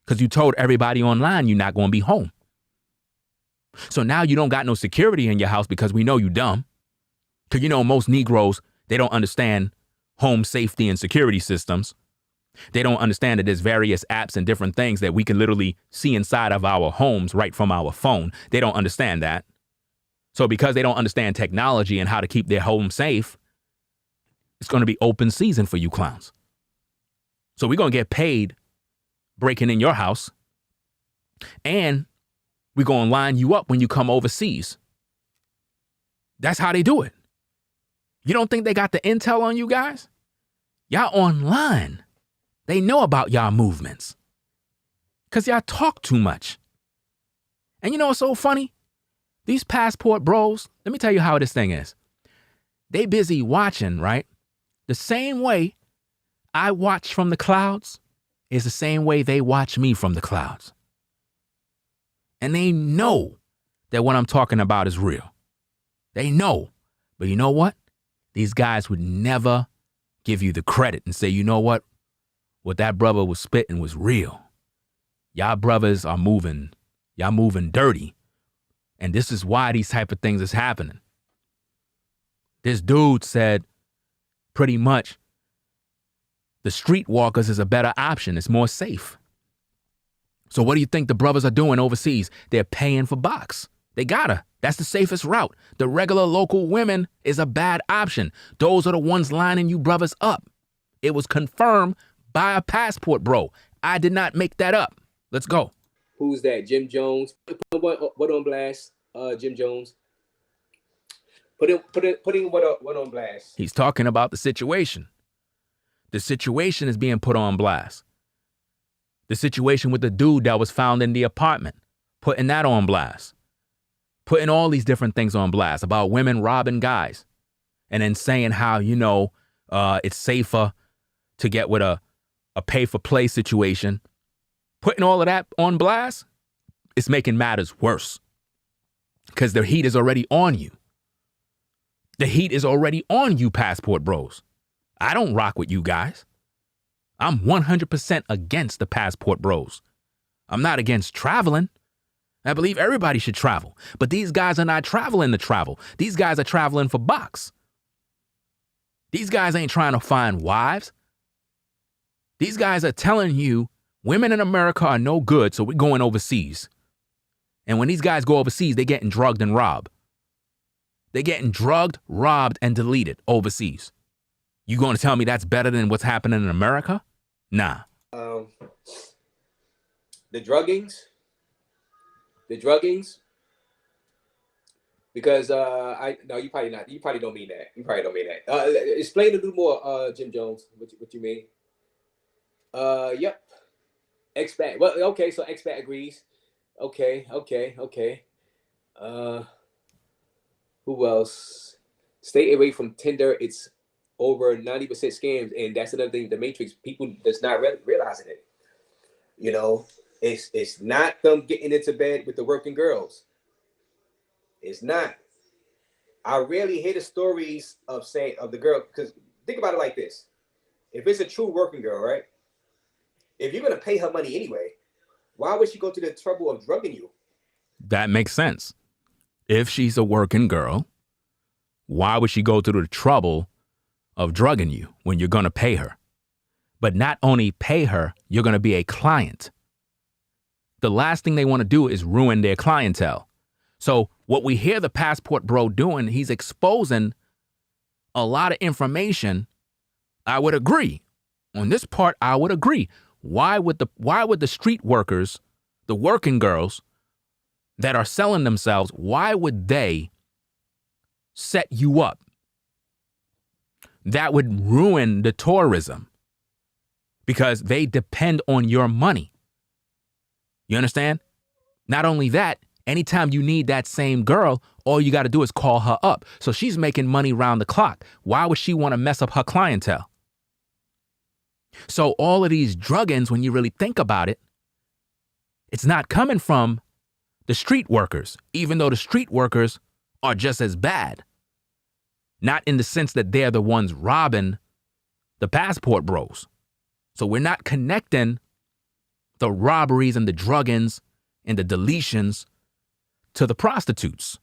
Because you told everybody online you're not going to be home. So now you don't got no security in your house because we know you dumb. Because you know most Negroes, they don't understand home safety and security systems. They don't understand that there's various apps and different things that we can literally see inside of our homes right from our phone. They don't understand that. So because they don't understand technology and how to keep their home safe, it's going to be open season for you clowns. So we're going to get paid breaking in your house, and we're going to line you up when you come overseas. That's how they do it. You don't think they got the intel on you guys? Y'all online. They know about y'all movements. Because y'all talk too much. And you know what's so funny? These passport bros, let me tell you how this thing is. They busy watching, right? The same way I watch from the clouds is the same way they watch me from the clouds. And they know that what I'm talking about is real. They know. But you know what? These guys would never give you the credit and say, you know what? What that brother was spitting was real. Y'all brothers are moving. Y'all moving dirty. And this is why these type of things is happening. This dude said pretty much the streetwalkers is a better option. It's more safe. So what do you think the brothers are doing overseas? They're paying for box. They gotta. That's the safest route. The regular local women is a bad option. Those are the ones lining you brothers up. It was confirmed by a passport bro. I did not make that up. Let's go. Who's that? Jim Jones. What on blast? Jim Jones. Putting what on blast? He's talking about the situation. The situation is being put on blast. The situation with the dude that was found in the apartment, putting that on blast. Putting all these different things on blast about women robbing guys. And then saying how, it's safer to get with a pay-for-play situation. Putting all of that on blast, it's making matters worse. Because the heat is already on you. The heat is already on you, passport bros. I don't rock with you guys. I'm 100% against the passport bros. I'm not against traveling. I believe everybody should travel. But these guys are not traveling to travel. These guys are traveling for box. These guys ain't trying to find wives. These guys are telling you women in America are no good, so we're going overseas. And when these guys go overseas, they're getting drugged and robbed. They're getting drugged, robbed, and deleted overseas. You going to tell me that's better than what's happening in America? Nah. The druggings, Because I no, you probably not. You probably don't mean that. You probably don't mean that. Explain a little more, Jim Jones. What you mean? Yep. Expat. Well, okay. So expat agrees. Okay. Okay. Okay. Uh, who else? Stay away from Tinder. It's over 90% scams, and that's another thing. The Matrix people does not realizing it. You know, it's not them getting into bed with the working girls. It's not. I rarely hear the stories of the girl, because think about it like this: if it's a true working girl, right? If you're gonna pay her money anyway, why would she go to the trouble of drugging you? That makes sense. If she's a working girl, why would she go through the trouble of drugging you when you're going to pay her? But not only pay her, you're going to be a client. The last thing they want to do is ruin their clientele. So what we hear the passport bro doing, he's exposing a lot of information. I would agree. On this part, I would agree. Why would the street workers, the working girls that are selling themselves, why would they set you up? That would ruin the tourism because they depend on your money. You understand? Not only that, anytime you need that same girl, all you got to do is call her up. So she's making money round the clock. Why would she want to mess up her clientele? So all of these drug-ins, when you really think about it, it's not coming from the street workers, even though the street workers are just as bad. Not in the sense that they're the ones robbing the passport bros. So we're not connecting the robberies and the drug-ins and the deletions to the prostitutes.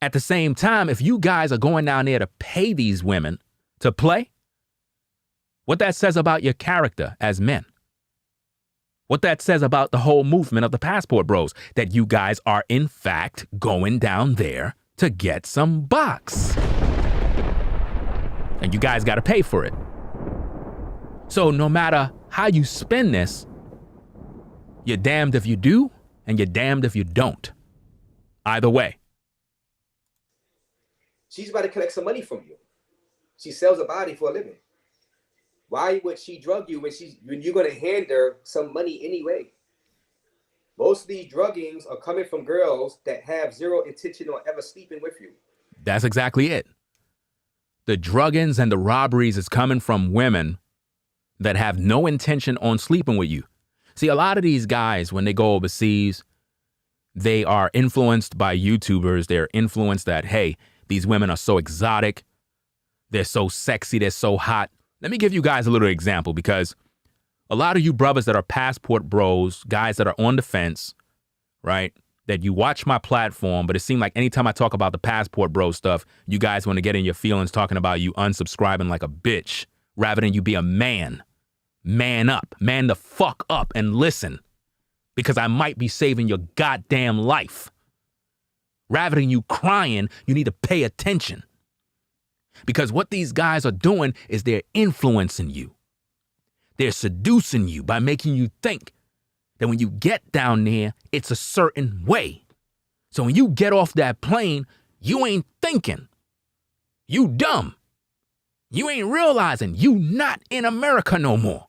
At the same time, if you guys are going down there to pay these women to play, what that says about your character as men. What that says about the whole movement of the passport bros, that you guys are in fact going down there to get some bucks. And you guys got to pay for it. So no matter how you spend this, you're damned if you do and you're damned if you don't. Either way. She's about to collect some money from you. She sells a body for a living. Why would she drug you when you're going to hand her some money anyway? Most of these druggings are coming from girls that have zero intention on ever sleeping with you. That's exactly it. The druggings and the robberies is coming from women that have no intention on sleeping with you. See, a lot of these guys, when they go overseas, they are influenced by YouTubers. They're influenced that, hey, these women are so exotic. They're so sexy. They're so hot. Let me give you guys a little example, because a lot of you brothers that are passport bros, guys that are on the fence, right, that you watch my platform, but it seemed like anytime I talk about the passport bro stuff, you guys want to get in your feelings talking about you unsubscribing like a bitch rather than you be a man. Man up. Man the fuck up and listen, because I might be saving your goddamn life. Rather than you crying, you need to pay attention. Because what these guys are doing is they're influencing you. They're seducing you by making you think that when you get down there, it's a certain way. So when you get off that plane, you ain't thinking. You dumb. You ain't realizing you not in America no more.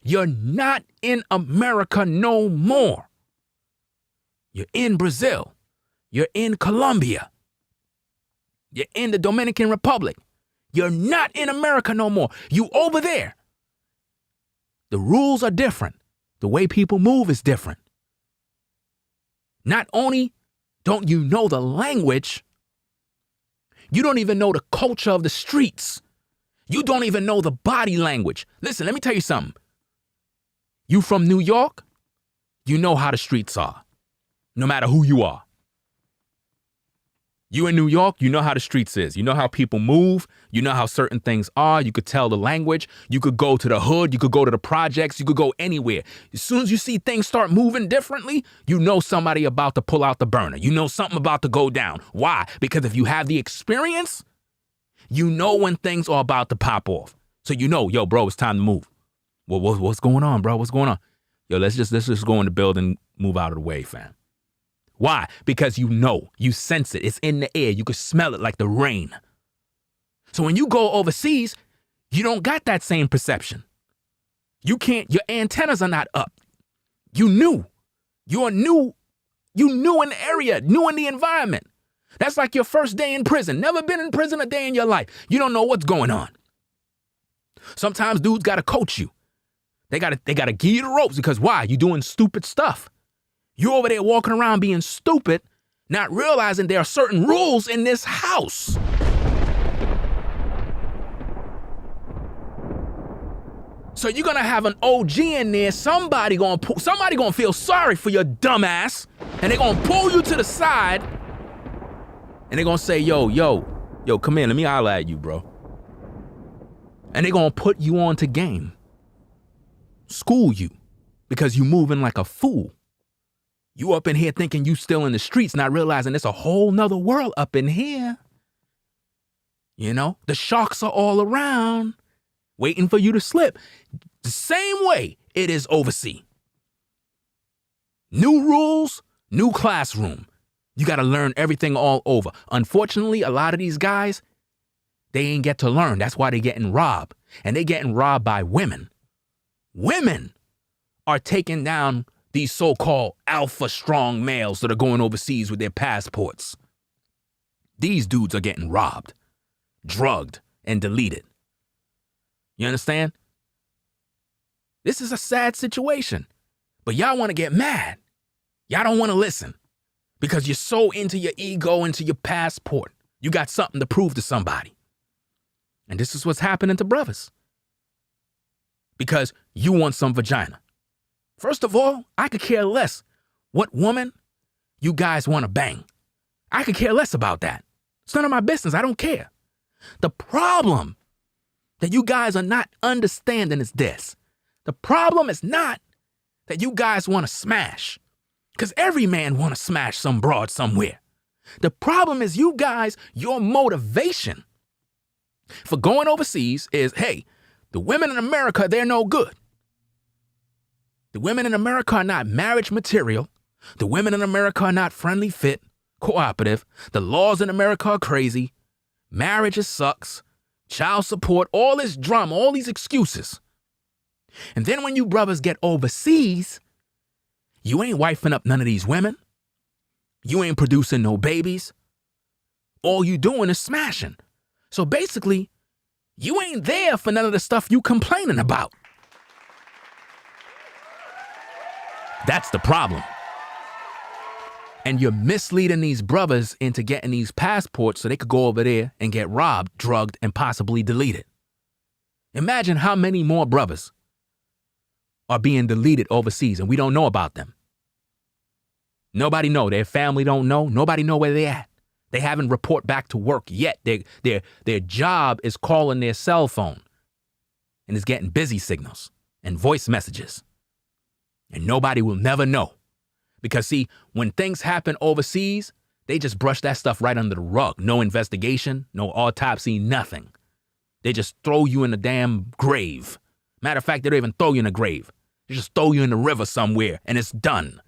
You're not in America no more. You're in Brazil. You're in Colombia. You're in the Dominican Republic. You're not in America no more. You over there. The rules are different. The way people move is different. Not only don't you know the language, you don't even know the culture of the streets. You don't even know the body language. Listen, let me tell you something. You from New York, you know how the streets are, no matter who you are. You in New York, you know how the streets is. You know how people move. You know how certain things are. You could tell the language. You could go to the hood. You could go to the projects. You could go anywhere. As soon as you see things start moving differently, you know somebody about to pull out the burner. You know something about to go down. Why? Because if you have the experience, you know when things are about to pop off. So you know, yo, bro, it's time to move. Well, what's going on, bro? What's going on? Yo, let's just go in the building, move out of the way, fam. Why? Because you sense it. It's in the air. You can smell it like the rain. So when you go overseas, you don't got that same perception. Your antennas are not up. You're new in the area, new in the environment. That's like your first day in prison. Never been in prison a day in your life. You don't know what's going on. Sometimes dudes got to coach you. They got to give you the ropes because why? You doing stupid stuff. You over there walking around being stupid, not realizing there are certain rules in this house. So you're going to have an OG in there. Somebody going to feel sorry for your dumb ass. And they're going to pull you to the side. And they're going to say, yo, come here. Let me holler at you, bro. And they're going to put you on to game. School you. Because you moving like a fool. You up in here thinking you still in the streets, not realizing it's a whole nother world up in here. You know, the sharks are all around, waiting for you to slip. The same way it is overseas. New rules, new classroom. You got to learn everything all over. Unfortunately, a lot of these guys, they ain't get to learn. That's why they getting robbed. And they getting robbed by women. Women are taking down these so-called alpha strong males that are going overseas with their passports. These dudes are getting robbed, drugged, and deleted. You understand? This is a sad situation. But y'all want to get mad. Y'all don't want to listen. Because you're so into your ego, into your passport. You got something to prove to somebody. And this is what's happening to brothers. Because you want some vagina. First of all, I could care less what woman you guys want to bang. I could care less about that. It's none of my business. I don't care. The problem that you guys are not understanding is this. The problem is not that you guys want to smash. Because every man want to smash some broad somewhere. The problem is you guys, your motivation for going overseas is, hey, the women in America, they're no good. The women in America are not marriage material. The women in America are not friendly, fit, cooperative. The laws in America are crazy. Marriage sucks. Child support, all this drama, all these excuses. And then when you brothers get overseas, you ain't wifing up none of these women. You ain't producing no babies. All you doing is smashing. So basically, you ain't there for none of the stuff you complaining about. That's the problem. And you're misleading these brothers into getting these passports so they could go over there and get robbed, drugged, and possibly deleted. Imagine how many more brothers are being deleted overseas and we don't know about them. Nobody know. Their family don't know. Nobody know where they're at. They haven't report back to work yet. Their job is calling their cell phone and is getting busy signals and voice messages. And nobody will never know. Because see, when things happen overseas, they just brush that stuff right under the rug. No investigation, no autopsy, nothing. They just throw you in the damn grave. Matter of fact, they don't even throw you in a grave. They just throw you in the river somewhere and it's done.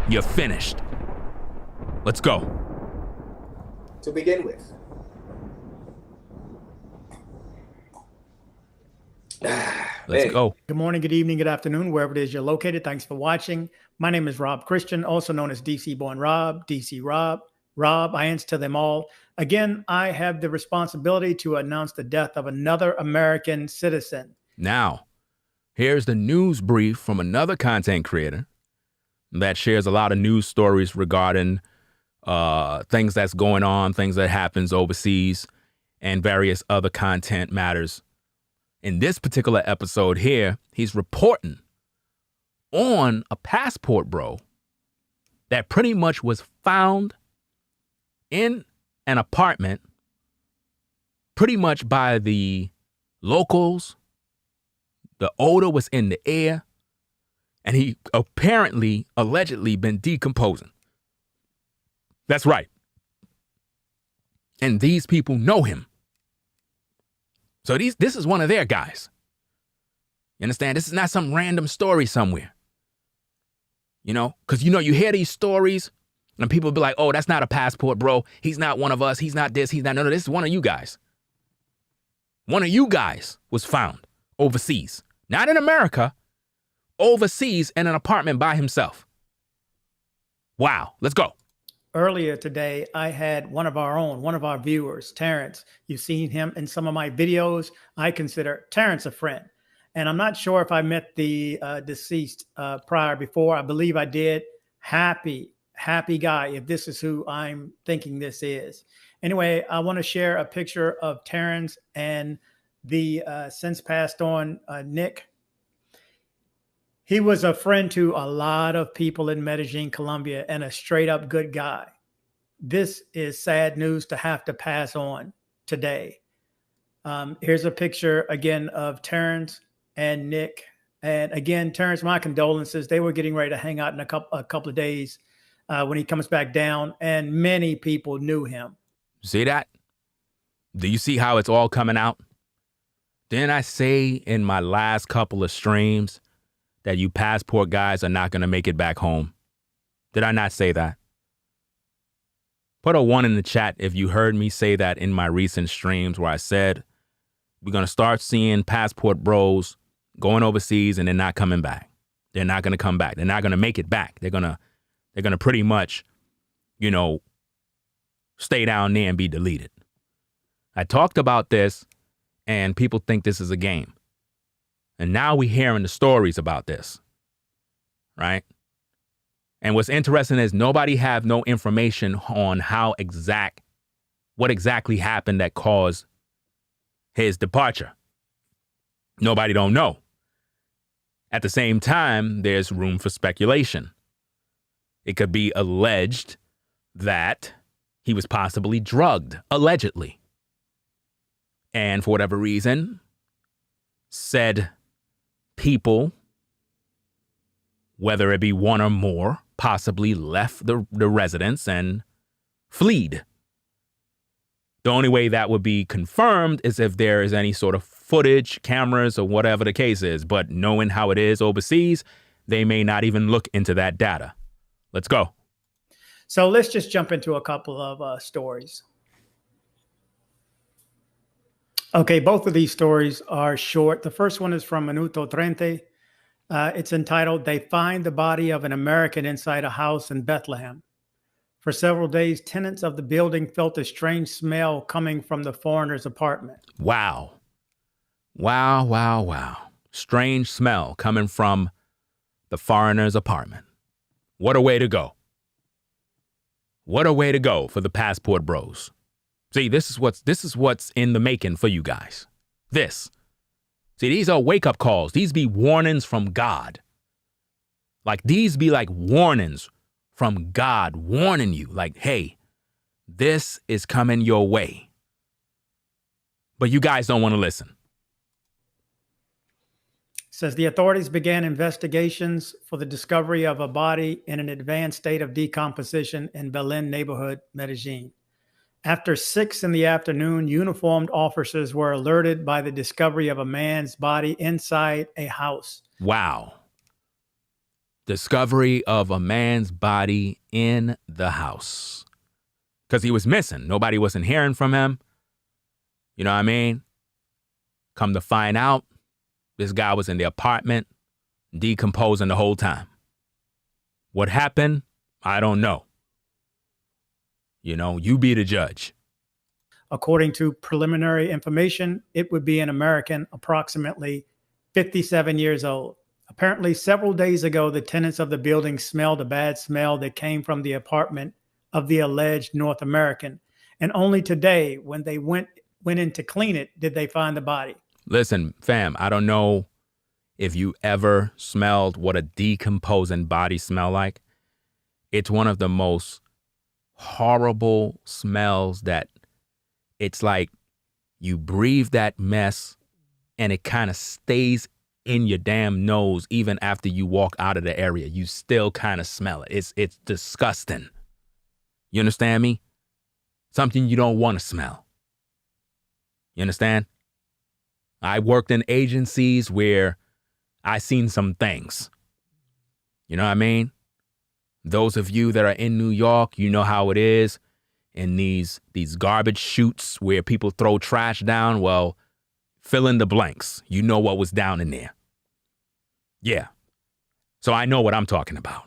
You're finished. Let's go. To begin with. Let's go. Good morning, good evening, good afternoon, wherever it is you're located. Thanks for watching. My name is Rob Christian, also known as DC Born Rob, DC Rob. I answer to them all. Again, I have the responsibility to announce the death of another American citizen. Now, here's the news brief from another content creator that shares a lot of news stories regarding things that's going on, things that happens overseas, and various other content matters. In this particular episode here, he's reporting on a passport bro that pretty much was found in an apartment pretty much by the locals. The odor was in the air, and he allegedly been decomposing. That's right. And these people know him. So this is one of their guys. You understand? This is not some random story somewhere. Because, you hear these stories and people be like, oh, that's not a passport, bro. He's not one of us. He's not this. He's not. No, this is one of you guys. One of you guys was found overseas, not in America, overseas in an apartment by himself. Wow. Let's go. Earlier today, I had one of our viewers, Terrence. You've seen him in some of my videos. I consider Terrence a friend. And I'm not sure if I met the deceased before. I believe I did. Happy guy, if this is who I'm thinking this is. Anyway, I want to share a picture of Terrence and the since passed on Nick. He was a friend to a lot of people in Medellin, Colombia, and a straight up good guy. This is sad news to have to pass on today. Here's a picture again of Terrence and Nick. And again, Terrence, my condolences. They were getting ready to hang out in a couple of days when he comes back down, and many people knew him. See that? Do you see how it's all coming out? Didn't I say in my last couple of streams that you passport guys are not going to make it back home? Did I not say that? Put a 1 in the chat if you heard me say that in my recent streams where I said we're going to start seeing passport bros going overseas and they're not coming back. They're not going to come back. They're not going to make it back. They're going to pretty much, stay down there and be deleted. I talked about this and people think this is a game. And now we're hearing the stories about this, right? And what's interesting is nobody have no information on what exactly happened that caused his departure. Nobody don't know. At the same time, there's room for speculation. It could be alleged that he was possibly drugged, allegedly. And for whatever reason, said people, whether it be one or more, possibly left the residence and fled. The only way that would be confirmed is if there is any sort of footage, cameras, or whatever the case is. But knowing how it is overseas, they may not even look into that data. Let's go. So let's just jump into a couple of stories. Okay, both of these stories are short. The first one is from Minuto Trente. It's entitled, "They Find the Body of an American Inside a House in Bethlehem." For several days, tenants of the building felt a strange smell coming from the foreigner's apartment. Wow. Wow, wow, wow. Strange smell coming from the foreigner's apartment. What a way to go. What a way to go for the passport bros. See, this is what's in the making for you guys. This. See, these are wake-up calls. These be warnings from God. Like, these be like warnings from God warning you. Like, hey, this is coming your way. But you guys don't want to listen. Says the authorities began investigations for the discovery of a body in an advanced state of decomposition in Medellin neighborhood, Medellin. After 6 p.m, uniformed officers were alerted by the discovery of a man's body inside a house. Wow. Discovery of a man's body in the house. Because he was missing. Nobody wasn't hearing from him. You know what I mean? Come to find out, this guy was in the apartment, decomposing the whole time. What happened? I don't know. You be the judge. According to preliminary information, it would be an American, approximately 57 years old. Apparently, several days ago, the tenants of the building smelled a bad smell that came from the apartment of the alleged North American. And only today, when they went in to clean it, did they find the body. Listen, fam, I don't know if you ever smelled what a decomposing body smell like. It's one of the most horrible smells that it's like you breathe that mess and it kind of stays in your damn nose even after you walk out of the area. You still kind of smell it. It's disgusting. You understand me? Something you don't want to smell. You understand? I worked in agencies where I seen some things. You know what I mean? Those of you that are in New York, you know how it is in these garbage chutes where people throw trash down. Well, fill in the blanks. You know what was down in there. Yeah. So I know what I'm talking about.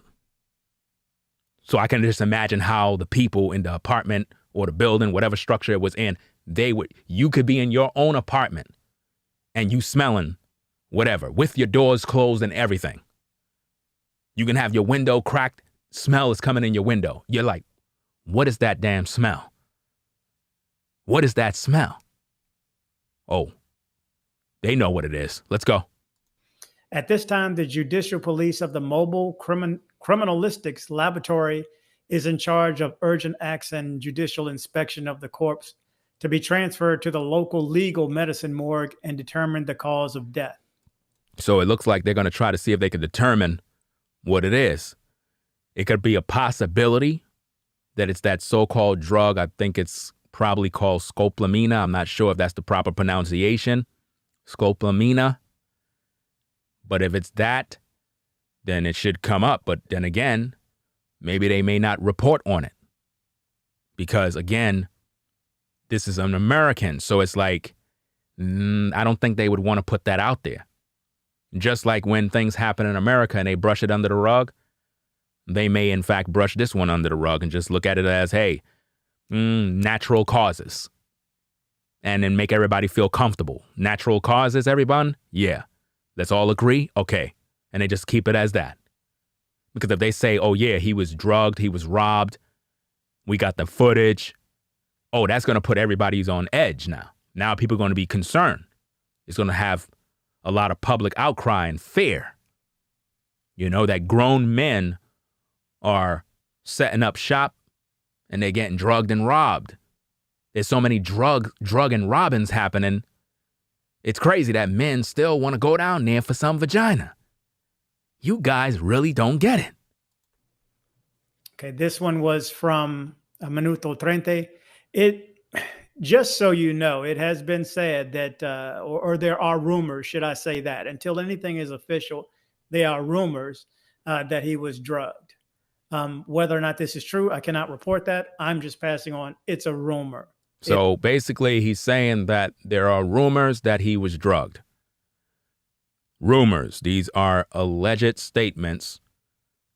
So I can just imagine how the people in the apartment or the building, whatever structure it was in, you could be in your own apartment and you smelling whatever with your doors closed and everything. You can have your window cracked. Smell is coming in your window. You're like, what is that damn smell? What is that smell? Oh, they know what it is. Let's go. At this time, the Judicial Police of the Mobile Criminalistics Laboratory is in charge of urgent acts and judicial inspection of the corpse to be transferred to the local legal medicine morgue and determine the cause of death. So it looks like they're going to try to see if they can determine what it is. It could be a possibility that it's that so-called drug. I think it's probably called scopolamina. I'm not sure if that's the proper pronunciation. Scopolamina. But if it's that, then it should come up. But then again, maybe they may not report on it. Because again, this is an American. So it's like, I don't think they would want to put that out there. Just like when things happen in America and they brush it under the rug, they may in fact brush this one under the rug and just look at it as, hey, natural causes. And then make everybody feel comfortable. Natural causes, everyone? Yeah. Let's all agree? Okay. And they just keep it as that. Because if they say, oh yeah, he was drugged, he was robbed, we got the footage, oh, that's going to put everybody's on edge now. Now people are going to be concerned. It's going to have a lot of public outcry and fear. You know, that grown men are setting up shop and they're getting drugged and robbed. There's so many drug and robbings happening. It's crazy that men still want to go down there for some vagina. You guys really don't get it. Okay, this one was from Minuto Trente. It, just so you know, it has been said that, or there are rumors, should I say that, until anything is official, there are rumors that he was drugged. Whether or not this is true, I cannot report that. I'm just passing on. It's a rumor. So basically, he's saying that there are rumors that he was drugged. Rumors. These are alleged statements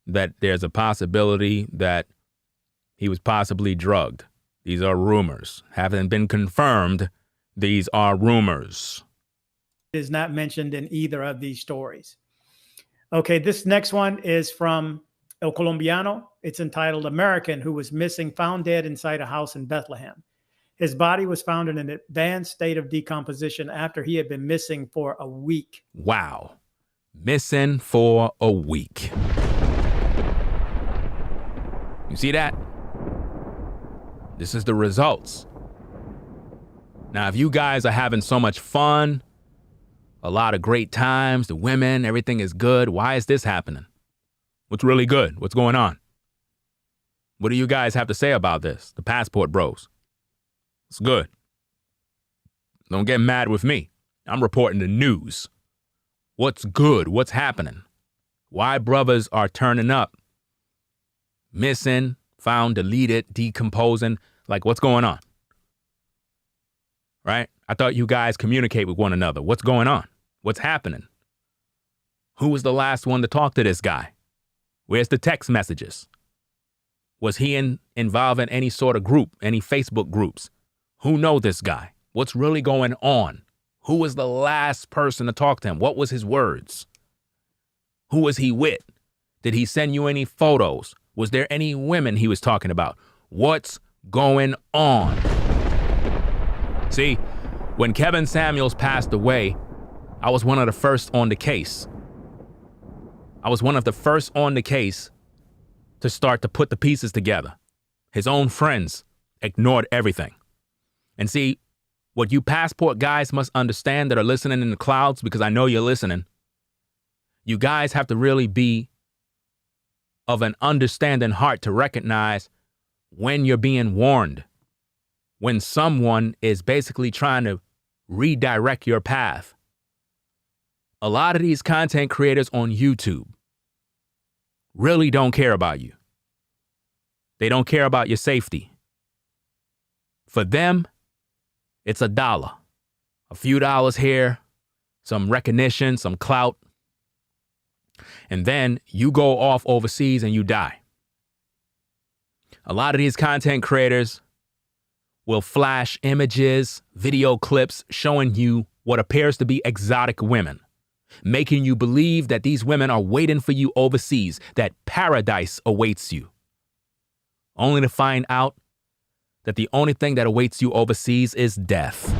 that there's a possibility that he was possibly drugged. These are rumors. Haven't been confirmed. These are rumors. It is not mentioned in either of these stories. Okay, this next one is from El Colombiano. It's entitled American Who Was Missing Found Dead Inside a House in Bethlehem. His body was found in an advanced state of decomposition after he had been missing for a week. Wow. Missing for a week. You see that? This is the results. Now, if you guys are having so much fun, a lot of great times, the women, everything is good, why is this happening? What's really good? What's going on? What do you guys have to say about this? The Passport Bros. It's good. Don't get mad with me. I'm reporting the news. What's good? What's happening? Why brothers are turning up? Missing, found, deleted, decomposing. Like, what's going on? Right? I thought you guys communicate with one another. What's going on? What's happening? Who was the last one to talk to this guy? Where's the text messages? Was he involved in any sort of group, any Facebook groups? Who know this guy? What's really going on? Who was the last person to talk to him? What was his words? Who was he with? Did he send you any photos? Was there any women he was talking about? What's going on? See, when Kevin Samuels passed away, I was one of the first on the case. I was one of the first on the case to start to put the pieces together. His own friends ignored everything. And see, what you Passport guys must understand that are listening in the clouds, because I know you're listening, you guys have to really be of an understanding heart to recognize when you're being warned, when someone is basically trying to redirect your path. A lot of these content creators on YouTube really don't care about you. They don't care about your safety. For them, it's $1. A few dollars here, some recognition, some clout. And then you go off overseas and you die. A lot of these content creators will flash images, video clips showing you what appears to be exotic women, making you believe that these women are waiting for you overseas, that paradise awaits you, only to find out that the only thing that awaits you overseas is death.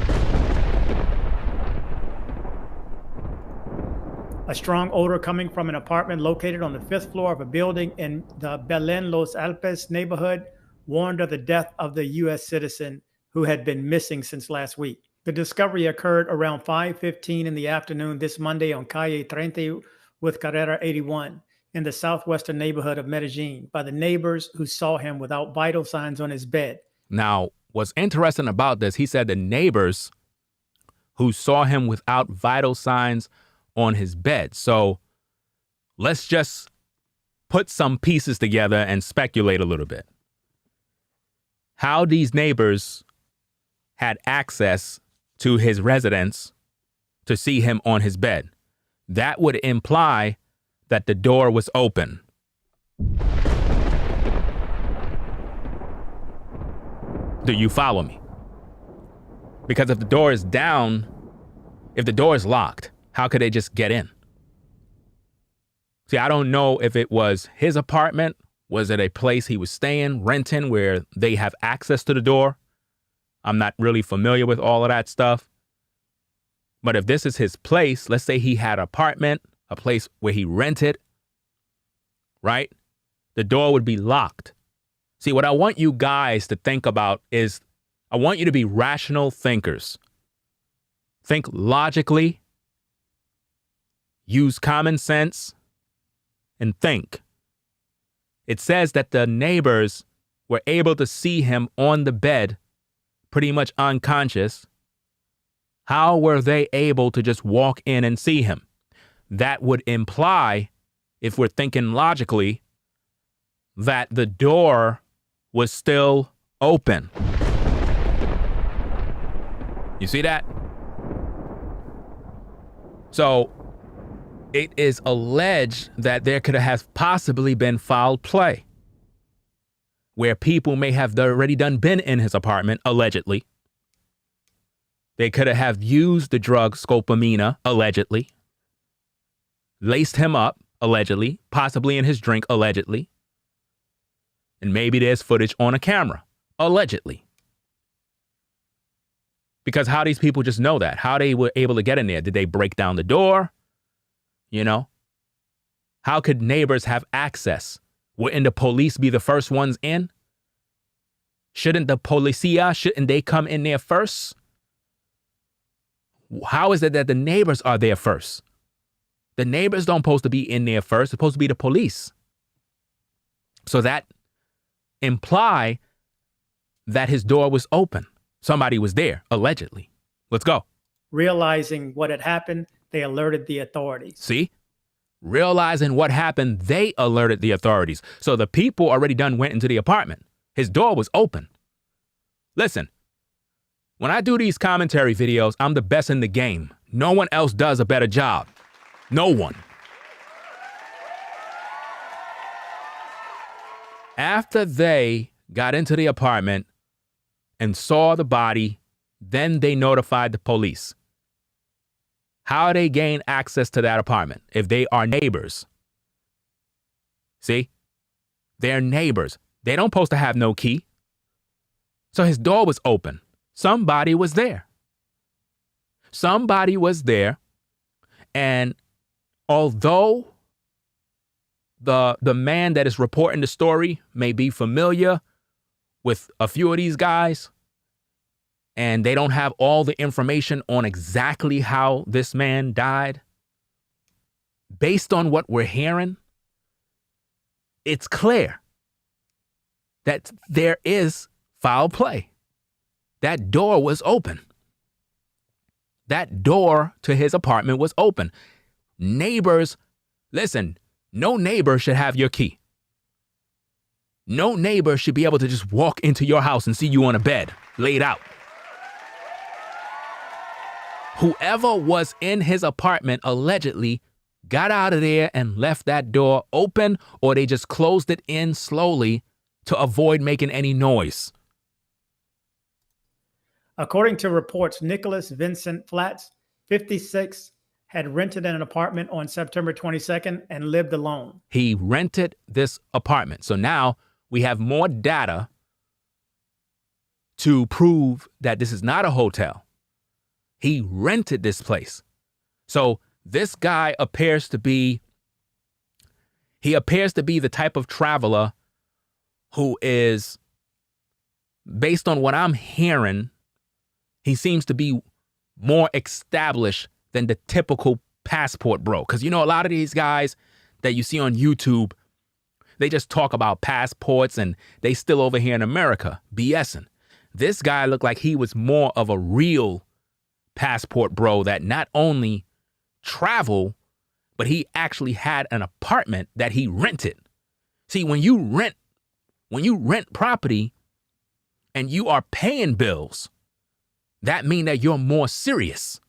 A strong odor coming from an apartment located on the 5th floor of a building in the Medellin, Los Alpes neighborhood warned of the death of the U.S. citizen who had been missing since last week. The discovery occurred around 5:15 in the afternoon this Monday on Calle 30 with Carrera 81 in the southwestern neighborhood of Medellin by the neighbors who saw him without vital signs on his bed. Now, what's interesting about this, he said the neighbors who saw him without vital signs on his bed. So let's just put some pieces together and speculate a little bit. How these neighbors had access to his residence to see him on his bed. That would imply that the door was open. Do you follow me? Because if the door is down, if the door is locked, how could they just get in? See, I don't know if it was his apartment. Was it a place he was staying, renting, where they have access to the door? I'm not really familiar with all of that stuff. But if this is his place, let's say he had an apartment, a place where he rented, right? The door would be locked. See, what I want you guys to think about is I want you to be rational thinkers. Think logically, use common sense, and think. It says that the neighbors were able to see him on the bed, pretty much unconscious. How were they able to just walk in and see him? That would imply, if we're thinking logically, that the door was still open. You see that? So it is alleged that there could have possibly been foul play, where people may have already been in his apartment, allegedly. They could have used the drug scopamina, allegedly, laced him up, allegedly, possibly in his drink, allegedly. And maybe there's footage on a camera, allegedly. Because how these people just know that? How they were able to get in there? Did they break down the door? You know? How could neighbors have access? Wouldn't the police be the first ones in? Shouldn't they come in there first? How is it that the neighbors are there first? The neighbors don't supposed to be in there first. It's supposed to be the police. So that imply that his door was open. Somebody was there, allegedly. Let's go. Realizing what had happened, they alerted the authorities. See? Realizing what happened, they alerted the authorities. So the people already went into the apartment. His door was open. Listen, when I do these commentary videos, I'm the best in the game. No one else does a better job. No one. After they got into the apartment and saw the body, then they notified the police. How they gain access to that apartment if they are neighbors? See? They're neighbors. They don't supposed to have no key. So his door was open. Somebody was there. Somebody was there. And although the man that is reporting the story may be familiar with a few of these guys, and they don't have all the information on exactly how this man died, based on what we're hearing, it's clear that there is foul play. That door was open. That door to his apartment was open. Neighbors, listen, no neighbor should have your key. No neighbor should be able to just walk into your house and see you on a bed, laid out. Whoever was in his apartment allegedly got out of there and left that door open, or they just closed it in slowly to avoid making any noise. According to reports, Nicholas Vincent Flats, 56, had rented an apartment on September 22nd and lived alone. He rented this apartment. So now we have more data to prove that this is not a hotel. He rented this place. So this guy appears to be the type of traveler who is, based on what I'm hearing, he seems to be more established than the typical passport bro. Because, you know, a lot of these guys that you see on YouTube, they just talk about passports and they still over here in America BSing. This guy looked like he was more of a real passport bro that not only travel, but he actually had an apartment that he rented. See, when you rent property and you are paying bills, that means that you're more serious.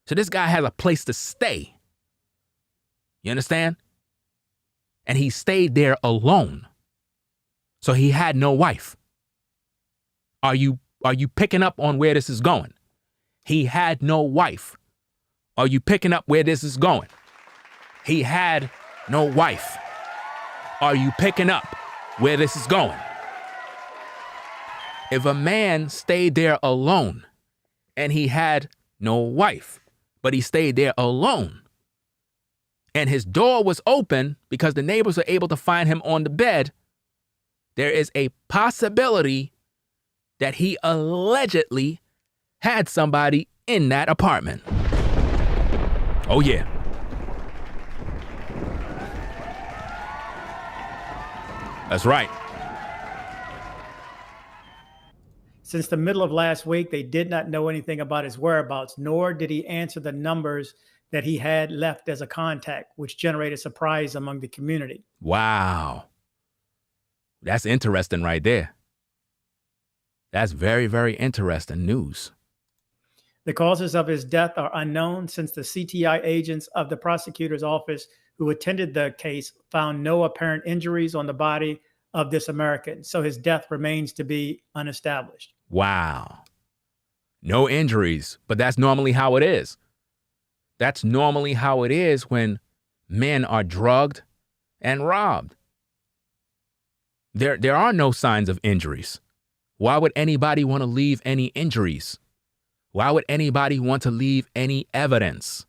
So this guy has a place to stay. You understand? And he stayed there alone. So he had no wife. Are you picking up on where this is going? He had no wife. Are you picking up where this is going? He had no wife. Are you picking up where this is going? If a man stayed there alone and he had no wife, but he stayed there alone, and his door was open because the neighbors were able to find him on the bed, there is a possibility that he allegedly had somebody in that apartment. Oh, yeah. That's right. Since the middle of last week, they did not know anything about his whereabouts, nor did he answer the numbers that he had left as a contact, which generated surprise among the community. Wow. That's interesting right there. That's very, very interesting news. The causes of his death are unknown, since the CTI agents of the prosecutor's office who attended the case found no apparent injuries on the body of this American. So his death remains to be unestablished. Wow. No injuries, but that's normally how it is. That's normally how it is when men are drugged and robbed. There are no signs of injuries. Why would anybody want to leave any injuries? Why would anybody want to leave any evidence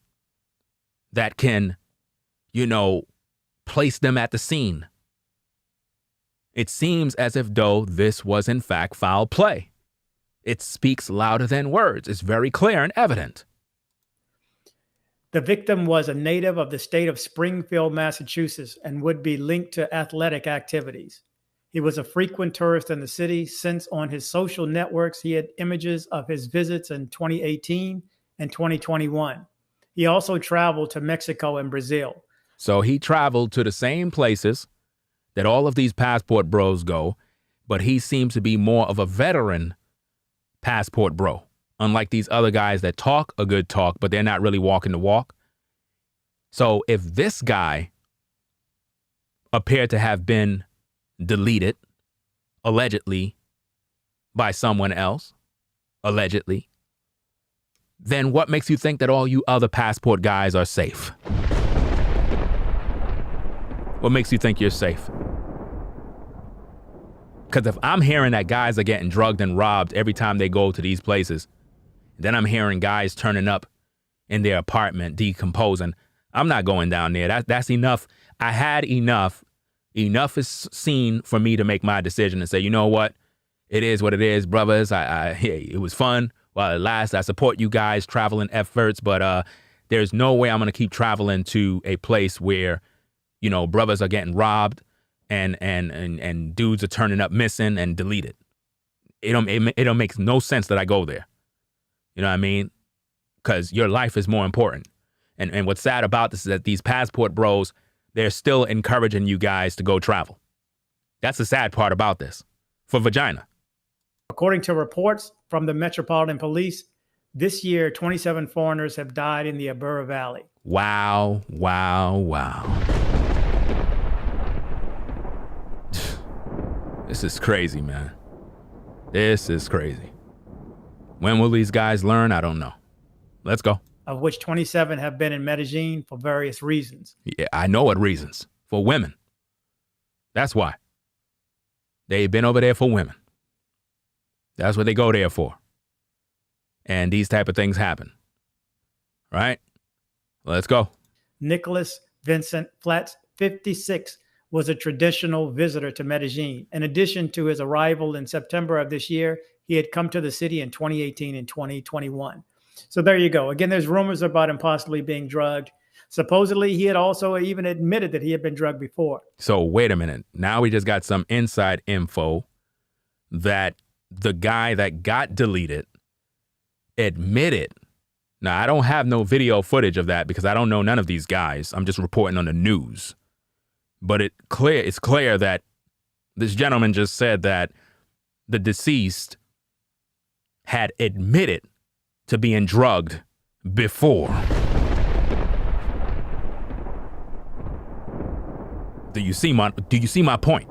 that can, place them at the scene? It seems as if though this was in fact foul play. It speaks louder than words. It's very clear and evident. The victim was a native of the state of Springfield, Massachusetts, and would be linked to athletic activities. He was a frequent tourist in the city, since on his social networks he had images of his visits in 2018 and 2021. He also traveled to Mexico and Brazil. So he traveled to the same places that all of these passport bros go, but he seems to be more of a veteran passport bro. Unlike these other guys that talk a good talk, but they're not really walking the walk. So if this guy appeared to have been deleted, allegedly, by someone else, allegedly, then what makes you think that all you other passport guys are safe? What makes you think you're safe? Because if I'm hearing that guys are getting drugged and robbed every time they go to these places, then I'm hearing guys turning up in their apartment, decomposing, I'm not going down there. That's enough. I had enough. Enough is seen for me to make my decision and say, you know what? It is what it is, brothers. It was fun while it lasts. I support you guys' traveling efforts, but there's no way I'm going to keep traveling to a place where, brothers are getting robbed and dudes are turning up missing and deleted. It don't make no sense that I go there. You know what I mean? Because your life is more important. And what's sad about this is that these passport bros, they're still encouraging you guys to go travel. That's the sad part about this for vagina. According to reports from the Metropolitan Police, this year, 27 foreigners have died in the Abura Valley. Wow, wow, wow. This is crazy, man. This is crazy. When will these guys learn? I don't know. Let's go. Of which 27 have been in Medellin for various reasons. Yeah, I know what reasons. For women. That's why. They've been over there for women. That's what they go there for. And these type of things happen. Right? Let's go. Nicholas Vincent Flats, 56, was a traditional visitor to Medellin. In addition to his arrival in September of this year, he had come to the city in 2018 and 2021. So there you go. Again, there's rumors about him possibly being drugged. Supposedly, he had also even admitted that he had been drugged before. So wait a minute. Now we just got some inside info that the guy that got deleted admitted. Now, I don't have no video footage of that because I don't know none of these guys. I'm just reporting on the news. But it's clear that this gentleman just said that the deceased had admitted to being drugged before. Do you see my point?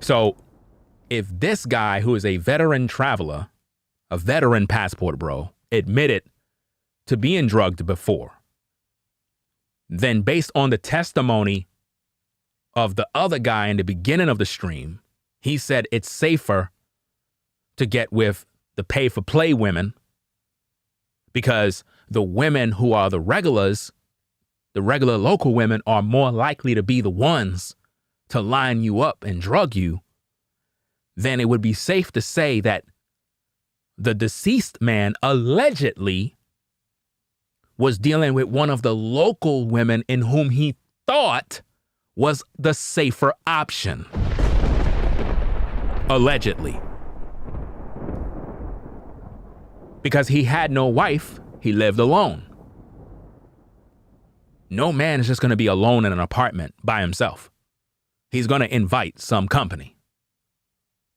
So if this guy who is a veteran traveler, a veteran passport bro, admitted to being drugged before, then based on the testimony of the other guy in the beginning of the stream, he said it's safer to get with the pay-for-play women because the women who are the regulars, the regular local women, are more likely to be the ones to line you up and drug you. Then it would be safe to say that the deceased man allegedly was dealing with one of the local women in whom he thought was the safer option. Allegedly. Because he had no wife, he lived alone. No man is just going to be alone in an apartment by himself. He's going to invite some company.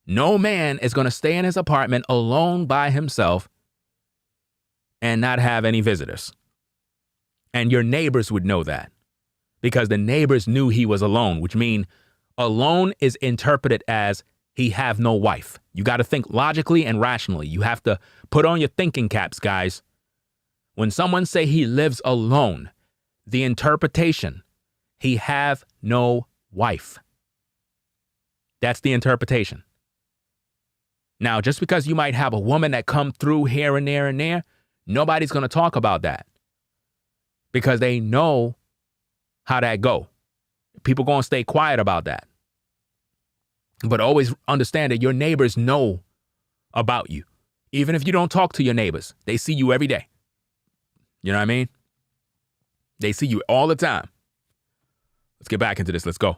No man is going to stay in his apartment alone by himself and not have any visitors. And your neighbors would know that because the neighbors knew he was alone, which means alone is interpreted as he have no wife. You got to think logically and rationally. You have to put on your thinking caps, guys. When someone say he lives alone, the interpretation, he have no wife. That's the interpretation. Now, just because you might have a woman that come through here and there and there, nobody's going to talk about that because they know how that go. People going to stay quiet about that. But always understand that your neighbors know about you. Even if you don't talk to your neighbors, they see you every day. You know what I mean? They see you all the time. Let's get back into this. Let's go.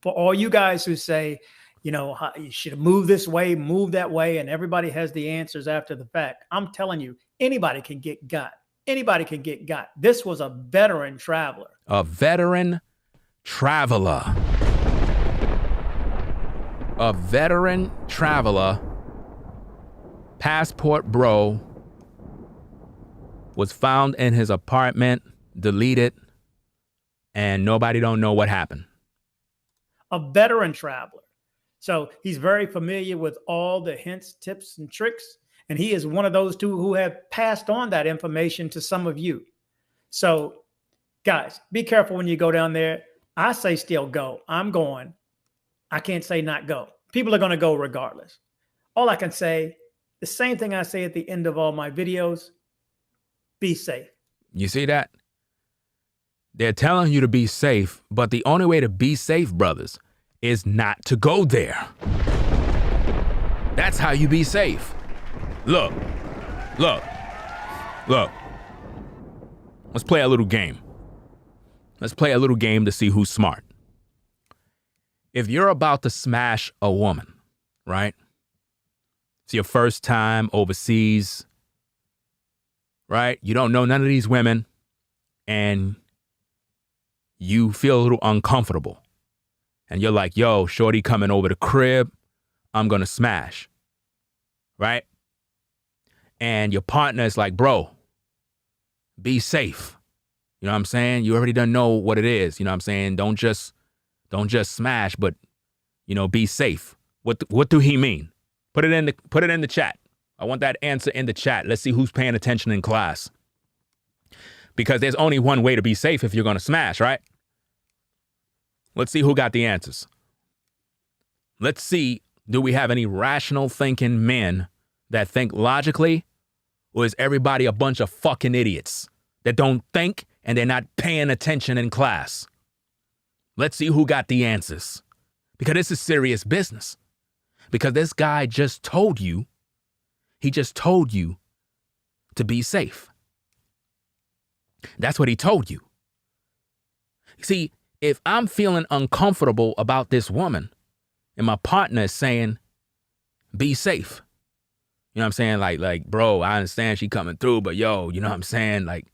For all you guys who say, you know, you should move this way, move that way, and everybody has the answers after the fact. I'm telling you, anybody can get got. Anybody can get got. This was a veteran traveler. A veteran traveler. A veteran traveler, passport bro, was found in his apartment, deleted, and nobody don't know what happened. A veteran traveler. So he's very familiar with all the hints, tips, and tricks. And he is one of those two who have passed on that information to some of you. So, guys, be careful when you go down there. I say still go. I'm going. I can't say not go. People are going to go regardless. All I can say, the same thing I say at the end of all my videos, be safe. You see that? They're telling you to be safe, but the only way to be safe, brothers, is not to go there. That's how you be safe. Look. Let's play a little game. Let's play a little game to see who's smart. If you're about to smash a woman, right? It's your first time overseas, right? You don't know none of these women and you feel a little uncomfortable and you're like, yo, shorty coming over the crib, I'm going to smash, right? And your partner is like, bro, be safe. You know what I'm saying? You already done know what it is. You know what I'm saying? Don't just smash, but, you know, be safe. What do he mean? Put it in the chat. I want that answer in the chat. Let's see who's paying attention in class. Because there's only one way to be safe if you're going to smash, right? Let's see who got the answers. Let's see, do we have any rational thinking men that think logically? Or is everybody a bunch of fucking idiots that don't think and they're not paying attention in class? Let's see who got the answers. Because this is serious business. Because this guy just told you, he just told you to be safe. That's what he told you. See, if I'm feeling uncomfortable about this woman and my partner is saying, be safe. You know what I'm saying? Like, bro, I understand she coming through, but yo, you know what I'm saying? Like,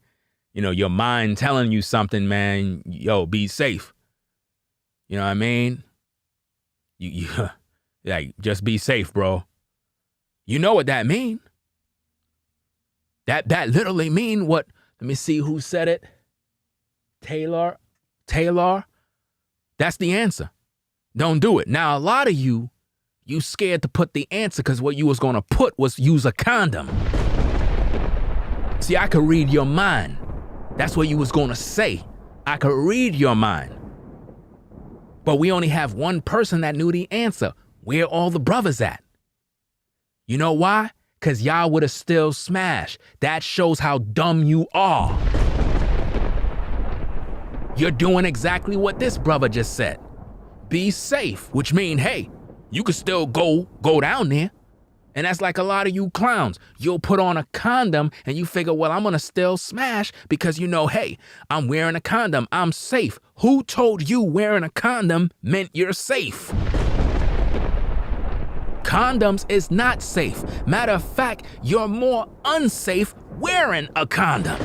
you know, your mind telling you something, man, yo, be safe. You know what I mean? You like, just be safe, bro. You know what that mean? That literally mean what? Let me see who said it. Taylor. That's the answer. Don't do it. Now, a lot of you scared to put the answer because what you was going to put was use a condom. See, I could read your mind. That's what you was going to say. I could read your mind. But we only have one person that knew the answer. Where all the brothers at? You know why? Because y'all would have still smashed. That shows how dumb you are. You're doing exactly what this brother just said. Be safe, which means, hey, you could still go down there. And that's like a lot of you clowns. You'll put on a condom and you figure, well, I'm going to still smash because you know, hey, I'm wearing a condom. I'm safe. Who told you wearing a condom meant you're safe? Condoms is not safe. Matter of fact, you're more unsafe wearing a condom.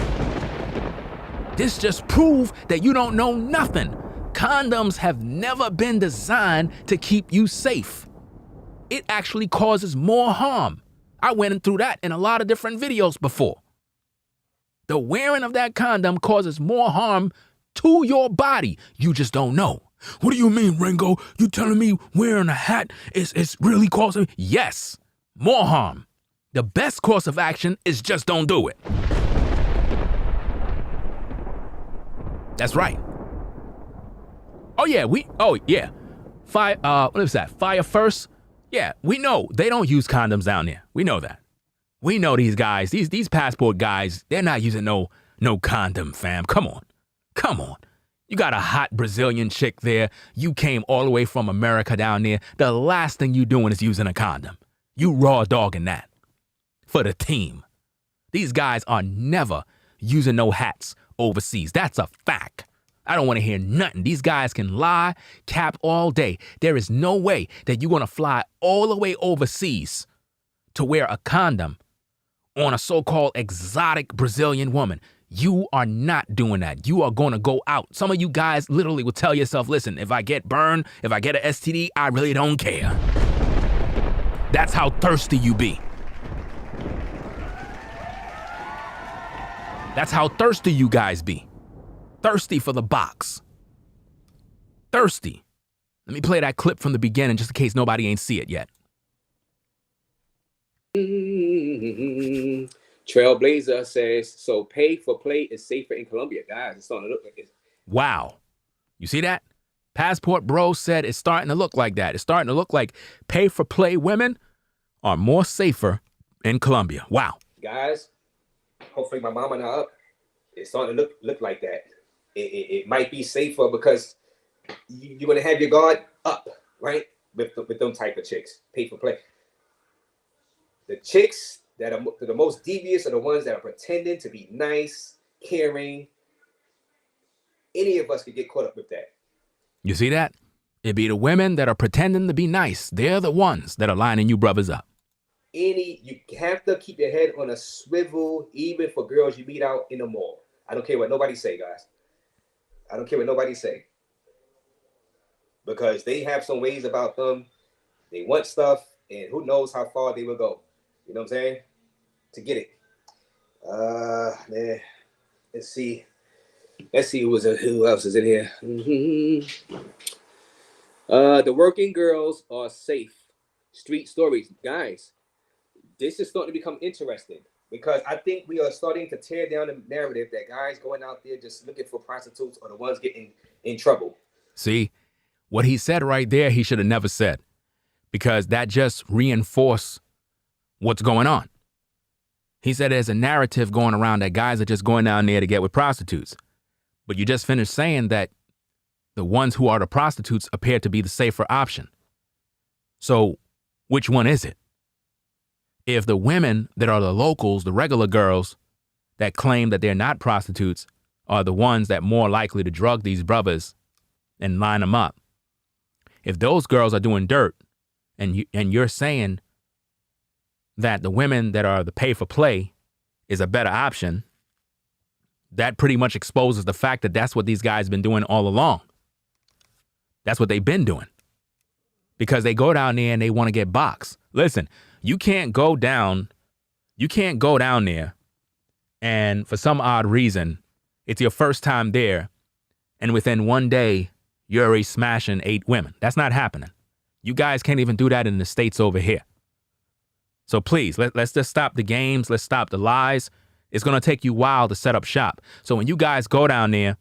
This just proves that you don't know nothing. Condoms have never been designed to keep you safe. It actually causes more harm. I went through that in a lot of different videos before. The wearing of that condom causes more harm to your body. You just don't know. What do you mean, Ringo? You telling me wearing a hat is really causing? Yes, more harm. The best course of action is just don't do it. That's right. What is that? Fire first? Yeah, we know they don't use condoms down there. We know that. We know these guys, these passport guys, they're not using no condom, fam. Come on. You got a hot Brazilian chick there. You came all the way from America down there. The last thing you doing is using a condom. You raw dogging that. For the team. These guys are never using no hats overseas. That's a fact. I don't want to hear nothing. These guys can lie, cap all day. There is no way that you're going to fly all the way overseas to wear a condom on a so-called exotic Brazilian woman. You are not doing that. You are going to go out. Some of you guys literally will tell yourself, listen, if I get burned, if I get an STD, I really don't care. That's how thirsty you be. That's how thirsty you guys be. Thirsty for the box. Thirsty. Let me play that clip from the beginning just in case nobody ain't see it yet. Trailblazer says, so pay for play is safer in Colombia. Guys, it's starting to look like it. Wow. You see that? Passport Bro said it's starting to look like that. It's starting to look like pay for play women are more safer in Colombia. Wow. Guys, hopefully my mama not up. It's starting to look like that. It might be safer because you're going to have your guard up, right? With them type of chicks. Pay for play. The chicks that are the most devious are the ones that are pretending to be nice, caring. Any of us could get caught up with that. You see that? It'd be the women that are pretending to be nice. They're the ones that are lining you brothers up. You have to keep your head on a swivel, even for girls you meet out in the mall. I don't care what nobody say, guys. I don't care what nobody say. because they have some ways about them. They want stuff, and who knows how far they will go. You know what I'm saying? To get it. Man, let's see who else is in here. The working girls are safe. Street stories, guys. This is starting to become interesting because I think we are starting to tear down the narrative that guys going out there just looking for prostitutes are the ones getting in trouble. See, what he said right there, he should have never said, because that just reinforced what's going on. He said there's a narrative going around that guys are just going down there to get with prostitutes. But you just finished saying that the ones who are the prostitutes appear to be the safer option. So which one is it? If the women that are the locals, the regular girls that claim that they're not prostitutes, are the ones that more likely to drug these brothers and line them up, if those girls are doing dirt and you're saying that the women that are the pay for play is a better option, that pretty much exposes the fact that that's what these guys been doing all along. That's what they've been doing. Because they go down there and they want to get boxed. Listen, you can't go down there and for some odd reason, it's your first time there, and within one day, you're already smashing 8 women. That's not happening. You guys can't even do that in the States over here. So please, let's just stop the games. Let's stop the lies. It's going to take you a while to set up shop. So when you guys go down there,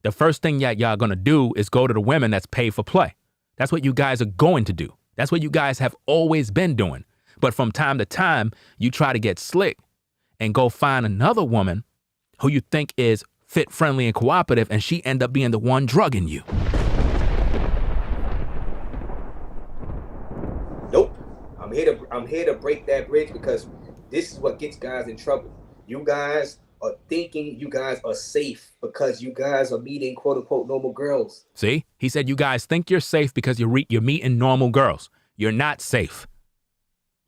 the first thing that y'all going to do is go to the women that's paid for play. That's what you guys are going to do. That's what you guys have always been doing. But from time to time, you try to get slick and go find another woman who you think is fit, friendly, and cooperative, and she end up being the one drugging you. Nope. I'm here to break that bridge because this is what gets guys in trouble. You guys are thinking you guys are safe because you guys are meeting quote unquote normal girls. See, he said you guys think you're safe because you're meeting normal girls. You're not safe.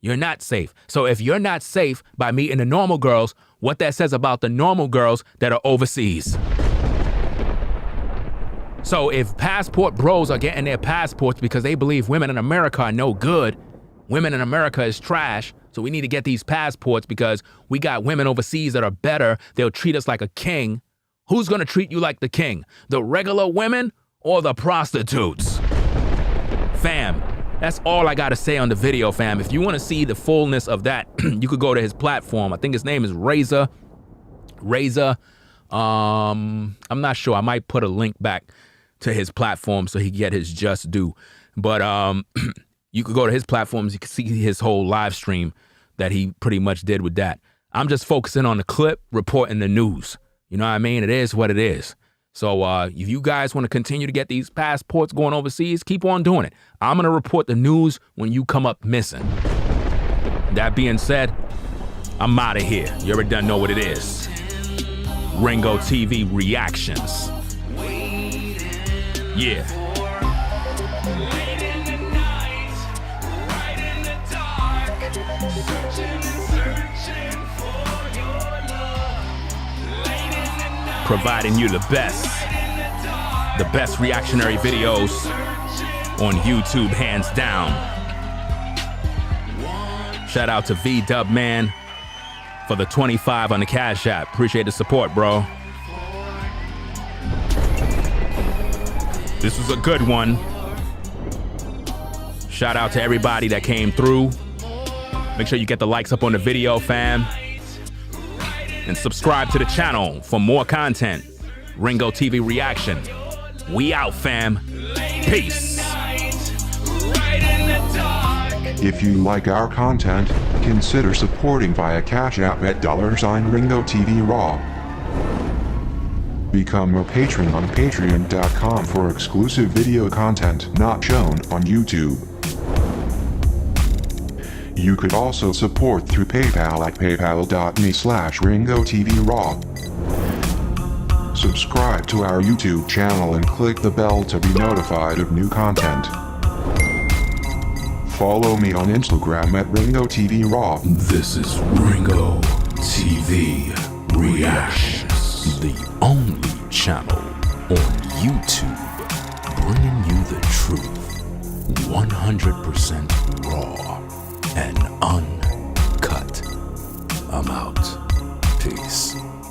You're not safe. So if you're not safe by meeting the normal girls, what that says about the normal girls that are overseas. So if passport bros are getting their passports because they believe women in America are no good, women in America is trash, so we need to get these passports because we got women overseas that are better, they'll treat us like a king. Who's gonna treat you like the king? The regular women or the prostitutes? Fam, that's all I gotta say on the video, fam. If you wanna see the fullness of that, you could go to his platform. I think his name is Razor. I'm not sure. I might put a link back to his platform so he can get his just due. But you could go to his platforms. You can see his whole live stream that he pretty much did with that. I'm just focusing on the clip, reporting the news. You know what I mean? It is what it is. So if you guys want to continue to get these passports going overseas, keep on doing it. I'm going to report the news when you come up missing. That being said, I'm out of here. You already done know what it is. Ringo TV reactions. Yeah. Providing you the best reactionary videos on YouTube, hands down. Shout out to V-Dub Man for the 25 on the Cash App. Appreciate the support, bro. This was a good one. Shout out to everybody that came through. Make sure you get the likes up on the video, fam. And subscribe to the channel for more content. Ringo TV Reaction. We out, fam. Peace. If you like our content, consider supporting via Cash App at $Ringo TV Raw. Become a patron on patreon.com for exclusive video content not shown on YouTube. You could also support through PayPal at paypal.me/RingoTVRaw. Subscribe to our YouTube channel and click the bell to be notified of new content. Follow me on Instagram at RingoTVRaw. This is Ringo TV Reactions, the only channel on YouTube bringing you the truth. truth, 100% raw and uncut. I'm out. Peace.